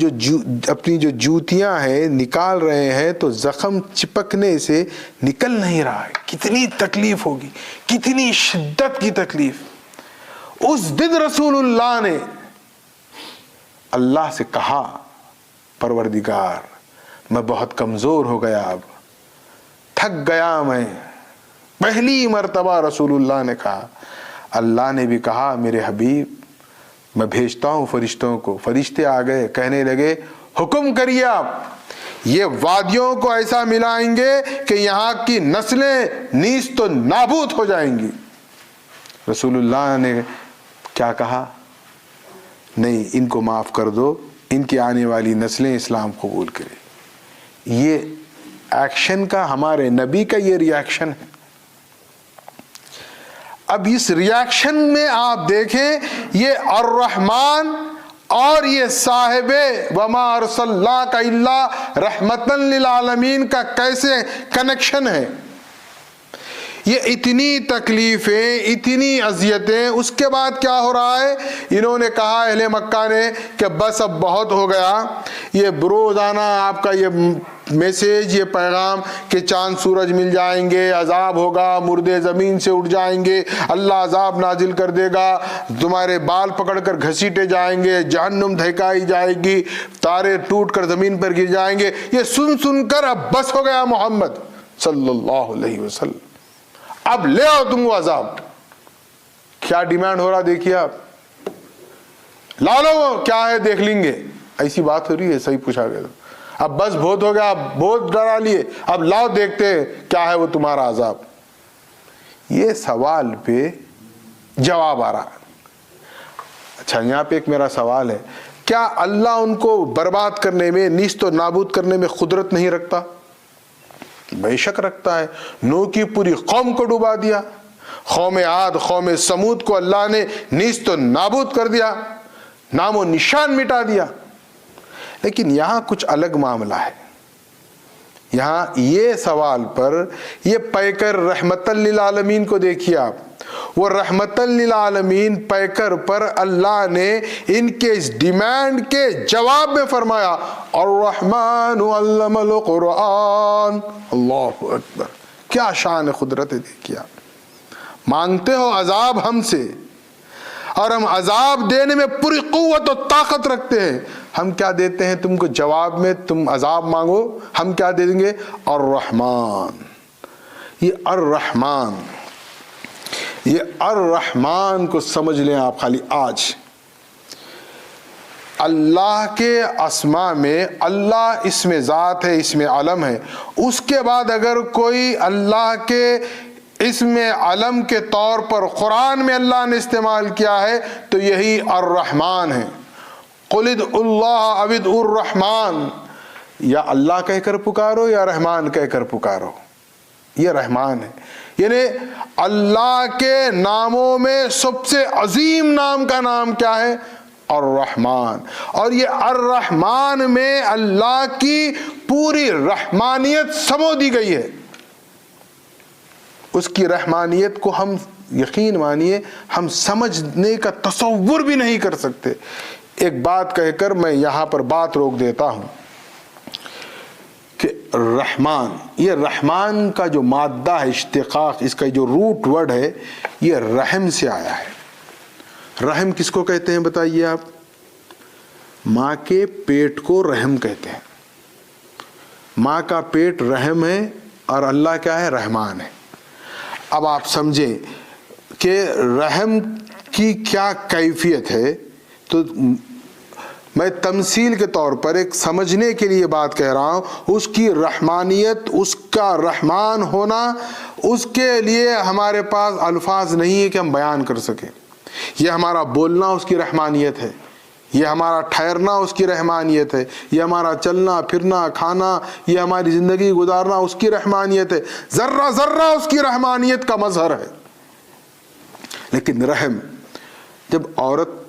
اپنی جو جوتیاں ہیں نکال رہے ہیں تو زخم چپکنے سے نکل نہیں رہا ہے. کتنی تکلیف ہوگی، کتنی شدت کی تکلیف. اس دن رسول اللہ نے اللہ سے کہا پروردگار میں بہت کمزور ہو گیا، اب تھک گیا میں. پہلی مرتبہ رسول اللہ نے کہا. اللہ نے بھی کہا میرے حبیب میں بھیجتا ہوں فرشتوں کو. فرشتے آ گئے، کہنے لگے حکم کریے آپ، یہ وادیوں کو ایسا ملائیں گے کہ یہاں کی نسلیں نیست و نابود ہو جائیں گی. رسول اللہ نے کیا کہا؟ نہیں، ان کو معاف کر دو، ان کی آنے والی نسلیں اسلام قبول کریں. یہ ایکشن کا، ہمارے نبی کا یہ ریاکشن ہے. اب اس ریاکشن میں آپ دیکھیں یہ الرحمن اور یہ صاحب وما ارسلناک الا رحمتا للعالمین کا کیسے کنیکشن ہے. یہ اتنی تکلیفیں، اتنی اذیتیں، اس کے بعد کیا ہو رہا ہے؟ انہوں نے کہا اہل مکہ نے کہ بس اب بہت ہو گیا. یہ روزانہ آپ کا یہ میسیج، یہ پیغام کہ چاند سورج مل جائیں گے، عذاب ہوگا، مردے زمین سے اٹھ جائیں گے، اللہ عذاب نازل کر دے گا، تمہارے بال پکڑ کر گھسیٹے جائیں گے، جہنم دھکائی جائے گی، تارے ٹوٹ کر زمین پر گر جائیں گے، یہ سن سن کر اب بس ہو گیا محمد صلی اللہ علیہ وسلم. اب لے آؤ تم وہ عذاب. کیا ڈیمانڈ ہو رہا دیکھیے آپ، لا لو کیا ہے دیکھ لیں گے. ایسی بات ہو رہی ہے؟ صحیح پوچھا گیا. اب بس بہت ہو گیا، اب بہت ڈرا لیے، اب لاؤ دیکھتے ہیں کیا ہے وہ تمہارا عذاب. یہ سوال پہ جواب آ رہا. اچھا یہاں پہ ایک میرا سوال ہے، کیا اللہ ان کو برباد کرنے میں، نیست و نابود کرنے میں قدرت نہیں رکھتا؟ بے شک رکھتا ہے. نوح کی پوری قوم کو ڈوبا دیا، قوم عاد، قوم سمود کو اللہ نے نیست و نابود کر دیا، نام و نشان مٹا دیا. لیکن یہاں کچھ الگ معاملہ ہے. یہاں یہ سوال پر یہ پیکر رحمت للعالمین کو دیکھیے آپ. وہ رحمت للعالمین پیکر پر اللہ نے ان کے اس ڈیمانڈ کے جواب میں فرمایا الرحمن علم القرآن. اللہ اکبر، کیا شان قدرت ہے. دیکھیے آپ مانگتے ہو عذاب ہم سے، اور ہم عذاب دینے میں پوری قوت و طاقت رکھتے ہیں. ہم کیا دیتے ہیں تم کو جواب میں؟ تم عذاب مانگو، ہم کیا دے دیں گے؟ الرحمن. یہ الرحمن، یہ الرحمن کو سمجھ لیں آپ. خالی آج اللہ کے اسماء میں اللہ اسم ذات ہے، اسم علم ہے. اس کے بعد اگر کوئی اللہ کے اسم علم کے طور پر قرآن میں اللہ نے استعمال کیا ہے تو یہی الرحمن ہے. قل ادعوا اللہ او ادعوا الرحمن، یا اللہ کہہ کر پکارو یا رحمان کہہ کر پکارو. یہ رحمان ہے. یعنی اللہ کے ناموں میں سب سے عظیم نام کا نام کیا ہے؟ الرحمن. اور یہ الرحمن میں اللہ کی پوری رحمانیت سمو دی گئی ہے. اس کی رحمانیت کو ہم یقین مانیے ہم سمجھنے کا تصور بھی نہیں کر سکتے. ایک بات کہہ کر میں یہاں پر بات روک دیتا ہوں کہ رحمان، یہ رحمان کا جو مادہ ہے، اشتقاق، اس کا جو روٹ ورڈ ہے یہ رحم سے آیا ہے. رحم کس کو کہتے ہیں بتائیے آپ؟ ماں کے پیٹ کو رحم کہتے ہیں. ماں کا پیٹ رحم ہے اور اللہ کیا ہے؟ رحمان ہے. اب آپ سمجھیں کہ رحم کی کیا کیفیت ہے. تو میں تمثیل کے طور پر ایک سمجھنے کے لیے بات کہہ رہا ہوں. اس کی رحمانیت، اس کا رحمان ہونا، اس کے لیے ہمارے پاس الفاظ نہیں ہے کہ ہم بیان کر سکیں. یہ ہمارا بولنا اس کی رحمانیت ہے، یہ ہمارا ٹھہرنا اس کی رحمانیت ہے، یہ ہمارا چلنا پھرنا کھانا، یہ ہماری زندگی گزارنا اس کی رحمانیت ہے. ذرہ ذرہ اس کی رحمانیت کا مظہر ہے. لیکن رحم، جب عورت،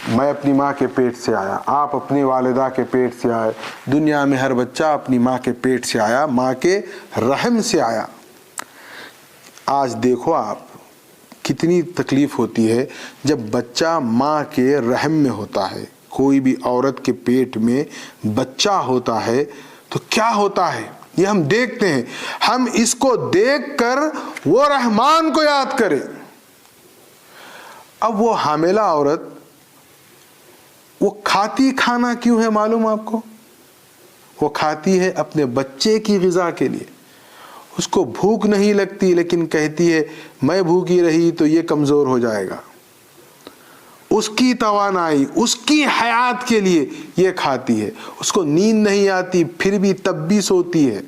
میں اپنی ماں کے پیٹ سے آیا، آپ اپنی والدہ کے پیٹ سے آئے، دنیا میں ہر بچہ اپنی ماں کے پیٹ سے آیا، ماں کے رحم سے آیا. آج دیکھو آپ کتنی تکلیف ہوتی ہے جب بچہ ماں کے رحم میں ہوتا ہے. کوئی بھی عورت کے پیٹ میں بچہ ہوتا ہے تو کیا ہوتا ہے یہ ہم دیکھتے ہیں. ہم اس کو دیکھ کر وہ رحمان کو یاد کریں. اب وہ حاملہ عورت وہ کھاتی کھانا کیوں ہے معلوم آپ کو؟ وہ کھاتی ہے اپنے بچے کی غذا کے لیے. اس کو بھوک نہیں لگتی لیکن کہتی ہے میں بھوکی رہی تو یہ کمزور ہو جائے گا. اس کی توانائی، اس کی حیات کے لیے یہ کھاتی ہے. اس کو نیند نہیں آتی پھر بھی تب بھی سوتی ہے.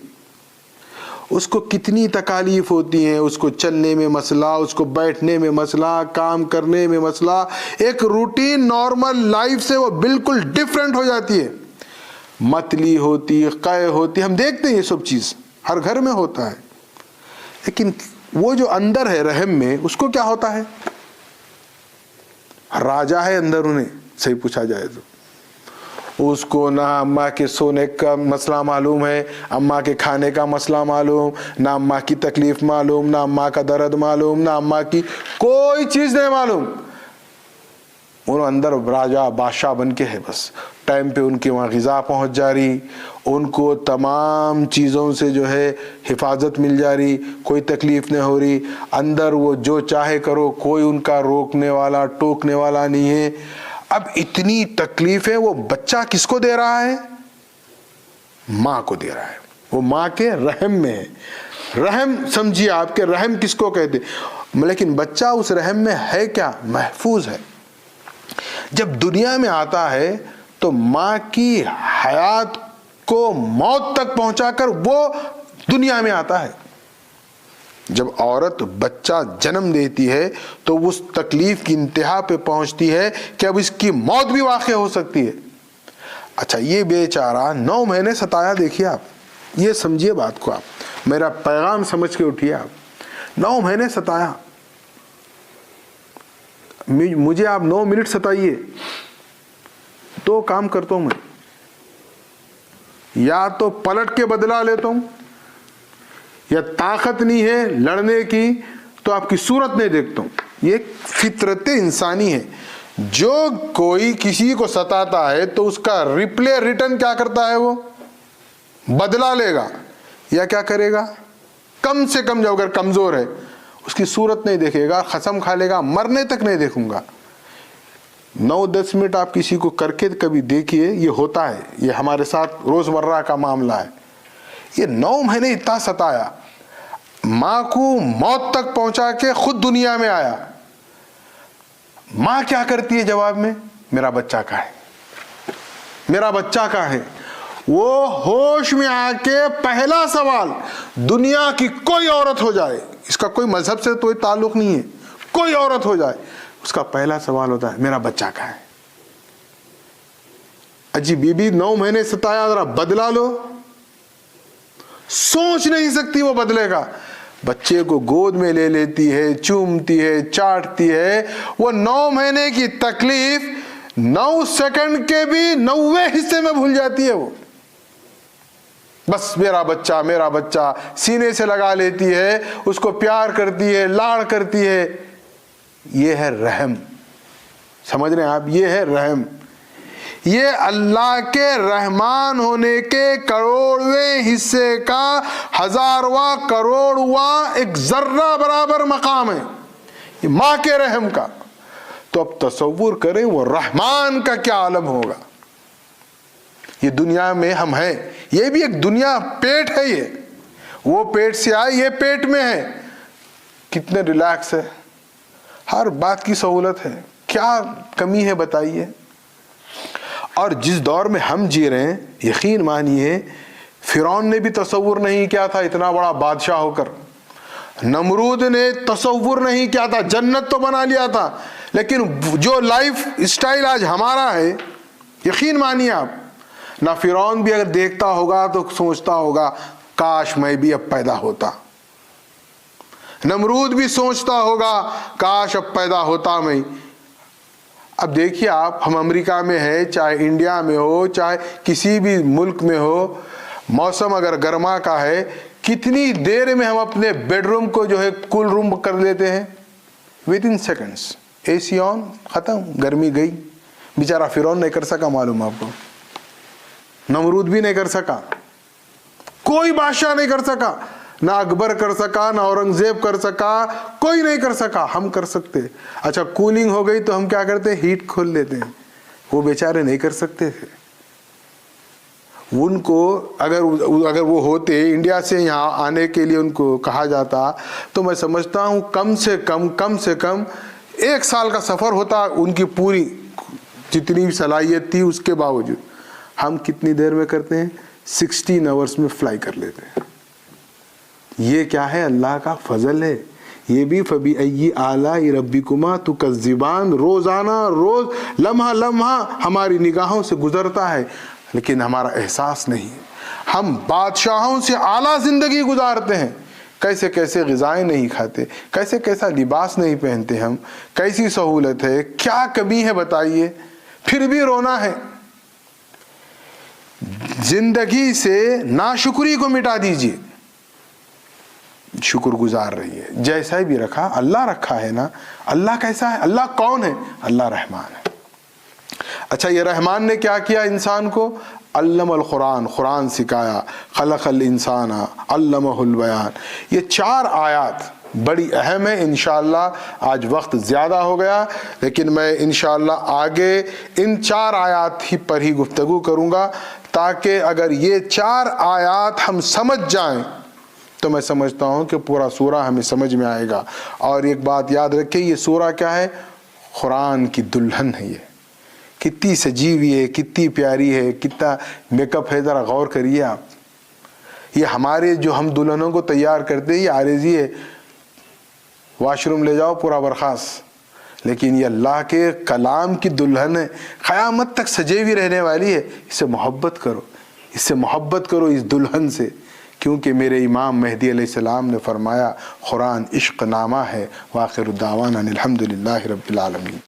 اس کو کتنی تکالیف ہوتی ہیں، اس کو چلنے میں مسئلہ، اس کو بیٹھنے میں مسئلہ، کام کرنے میں مسئلہ. ایک روٹین نارمل لائف سے وہ بالکل ڈیفرنٹ ہو جاتی ہے. متلی ہوتی، قے ہوتی، ہم دیکھتے ہیں یہ سب چیز ہر گھر میں ہوتا ہے. لیکن وہ جو اندر ہے رحم میں، اس کو کیا ہوتا ہے؟ راجا ہے اندر، انہیں صحیح پوچھا جائے تو اس کو نہ اماں کے سونے کا مسئلہ معلوم ہے، اماں کے کھانے کا مسئلہ معلوم، نہ اماں کی تکلیف معلوم، نہ اماں کا درد معلوم، نہ اماں کی کوئی چیز نہیں معلوم. وہ اندر راجا بادشاہ بن کے ہے. بس ٹائم پہ ان کے وہاں غذا پہنچ جا رہی، ان کو تمام چیزوں سے جو ہے حفاظت مل جا رہی، کوئی تکلیف نہیں ہو رہی. اندر وہ جو چاہے کرو، کوئی ان کا روکنے والا ٹوکنے والا نہیں ہے. اب اتنی تکلیفیں وہ بچہ کس کو دے رہا ہے؟ ماں کو دے رہا ہے. وہ ماں کے رحم میں ہے. رحم سمجھیے آپ کے رحم کس کو کہتے، لیکن بچہ اس رحم میں ہے کیا؟ محفوظ ہے. جب دنیا میں آتا ہے تو ماں کی حیات کو موت تک پہنچا کر وہ دنیا میں آتا ہے. جب عورت بچہ جنم دیتی ہے تو اس تکلیف کی انتہا پہ پہنچتی ہے کہ اب اس کی موت بھی واقع ہو سکتی ہے. اچھا یہ بیچارہ 9 مہینے ستایا. دیکھیے آپ یہ سمجھیے بات کو، آپ میرا پیغام سمجھ کے اٹھیے. آپ 9 مہینے ستایا، مجھے آپ 9 منٹ ستائیے، 2 کام کرتا ہوں میں. یا تو پلٹ کے بدلہ لیتا ہوں، یا طاقت نہیں ہے لڑنے کی تو آپ کی صورت نہیں دیکھتا ہوں. یہ فطرت انسانی ہے. جو کوئی کسی کو ستاتا ہے تو اس کا ریٹرن کیا کرتا ہے؟ وہ بدلہ لے گا. یا کیا کرے گا؟ کم سے کم جو اگر کمزور ہے اس کی صورت نہیں دیکھے گا، قسم کھا لے گا مرنے تک نہیں دیکھوں گا. 9-10 منٹ آپ کسی کو کر کے کبھی دیکھیے، یہ ہوتا ہے، یہ ہمارے ساتھ روزمرہ کا معاملہ ہے. یہ 9 مہینے اتنا ستایا، ماں کو موت تک پہنچا کے خود دنیا میں آیا. ماں کیا کرتی ہے جواب میں؟ میرا بچہ کہاں ہے، میرا بچہ کہاں ہے. وہ ہوش میں آ کے پہلا سوال، دنیا کی کوئی عورت ہو جائے، اس کا کوئی مذہب سے کوئی تعلق نہیں ہے، کوئی عورت ہو جائے، اس کا پہلا سوال ہوتا ہے میرا بچہ کہاں ہے. اجی بی بی 9 مہینے ستایا، ذرا بدلا لو. سوچ نہیں سکتی وہ بدلے گا. بچے کو گود میں لے لیتی ہے، چومتی ہے، چاٹتی ہے. وہ 9 مہینے کی تکلیف 9 سیکنڈ کے بھی 90 حصے میں بھول جاتی ہے. وہ بس میرا بچہ میرا بچہ سینے سے لگا لیتی ہے، اس کو پیار کرتی ہے، لاڑ کرتی ہے. یہ ہے رحم. سمجھ رہے ہیں آپ؟ یہ ہے رحم. یہ اللہ کے رحمان ہونے کے کروڑویں حصے کا 1000واں کروڑواں ایک ذرہ برابر مقام ہے یہ ماں کے رحم کا. تو اب تصور کریں وہ رحمان کا کیا عالم ہوگا. یہ دنیا میں ہم ہیں، یہ بھی ایک دنیا پیٹ ہے. یہ وہ پیٹ سے آئے، یہ پیٹ میں ہے. کتنے ریلیکس ہے، ہر بات کی سہولت ہے. کیا کمی ہے بتائیے. اور جس دور میں ہم جی رہے ہیں، یقین مانیے فرعون نے بھی تصور نہیں کیا تھا اتنا بڑا بادشاہ ہو کر. نمرود نے تصور نہیں کیا تھا، جنت تو بنا لیا تھا، لیکن جو لائف اسٹائل آج ہمارا ہے، یقین مانیے آپ، نہ فرعون بھی اگر دیکھتا ہوگا تو سوچتا ہوگا کاش میں بھی اب پیدا ہوتا. نمرود بھی سوچتا ہوگا کاش اب پیدا ہوتا میں. اب دیکھیے آپ، ہم امریکہ میں ہے، چاہے انڈیا میں ہو، چاہے کسی بھی ملک میں ہو، موسم اگر گرما کا ہے، کتنی دیر میں ہم اپنے بیڈ روم کو جو ہے کول روم کر لیتے ہیں. within seconds اے سی آن، ختم، گرمی گئی. بیچارہ فرعون نہیں کر سکا، معلوم آپ کو. نمرود بھی نہیں کر سکا، کوئی بادشاہ نہیں کر سکا، نہ اکبر کر سکا، نہ اورنگزیب کر سکا، کوئی نہیں کر سکا. ہم کر سکتے. اچھا کولنگ ہو گئی تو ہم کیا کرتے ہیں؟ ہیٹ کھول لیتے ہیں. وہ بیچارے نہیں کر سکتے تھے. ان کو اگر وہ ہوتے انڈیا سے یہاں آنے کے لیے ان کو کہا جاتا تو میں سمجھتا ہوں کم سے کم 1 سال کا سفر ہوتا ان کی پوری جتنی بھی صلاحیت تھی اس کے باوجود. ہم کتنی دیر میں کرتے ہیں؟ 16 آورس میں فلائی کر لیتے ہیں. یہ کیا ہے؟ اللہ کا فضل ہے. یہ بھی فَبِأَيِّ آلَاءِ رَبِّكُمَا تُكَذِّبَانِ روزانہ روز لمحہ ہماری نگاہوں سے گزرتا ہے لیکن ہمارا احساس نہیں. ہم بادشاہوں سے اعلیٰ زندگی گزارتے ہیں. کیسے غذائیں نہیں کھاتے, کیسا لباس نہیں پہنتے, ہم کیسی سہولت ہے, کیا کمی ہے بتائیے, پھر بھی رونا ہے. زندگی سے ناشکری کو مٹا دیجیے, شکر گزار رہی ہے. جیسا بھی رکھا اللہ رکھا ہے نا. اللہ کیسا ہے؟ اللہ کون ہے؟ اللہ رحمان ہے. اچھا, یہ رحمان نے کیا کیا انسان کو؟ علم القرآن, قرآن سکھایا. خلق الانسان علمہ البیان. یہ 4 آیات بڑی اہم ہے. انشاءاللہ آج وقت زیادہ ہو گیا لیکن میں انشاءاللہ آگے ان 4 آیات ہی پر ہی گفتگو کروں گا تاکہ اگر یہ 4 آیات ہم سمجھ جائیں تو میں سمجھتا ہوں کہ پورا سورہ ہمیں سمجھ میں آئے گا. اور ایک بات یاد رکھیں, یہ سورہ کیا ہے؟ قرآن کی دلہن ہے. یہ کتنی سجی ہوئی ہے, کتنی پیاری ہے, کتنا میک اپ ہے, ذرا غور کریے آپ. یہ ہمارے جو ہم دلہنوں کو تیار کرتے ہیں یہ عارضی ہے, واش روم لے جاؤ پورا برخاست. لیکن یہ اللہ کے کلام کی دلہن ہے, قیامت تک سجے ہوئی رہنے والی ہے. اس سے محبت کرو, اس دلہن سے, کیونکہ میرے امام مہدی علیہ السلام نے فرمایا قرآن عشق نامہ ہے. وآخر دعوانا الحمدللہ رب العالمین.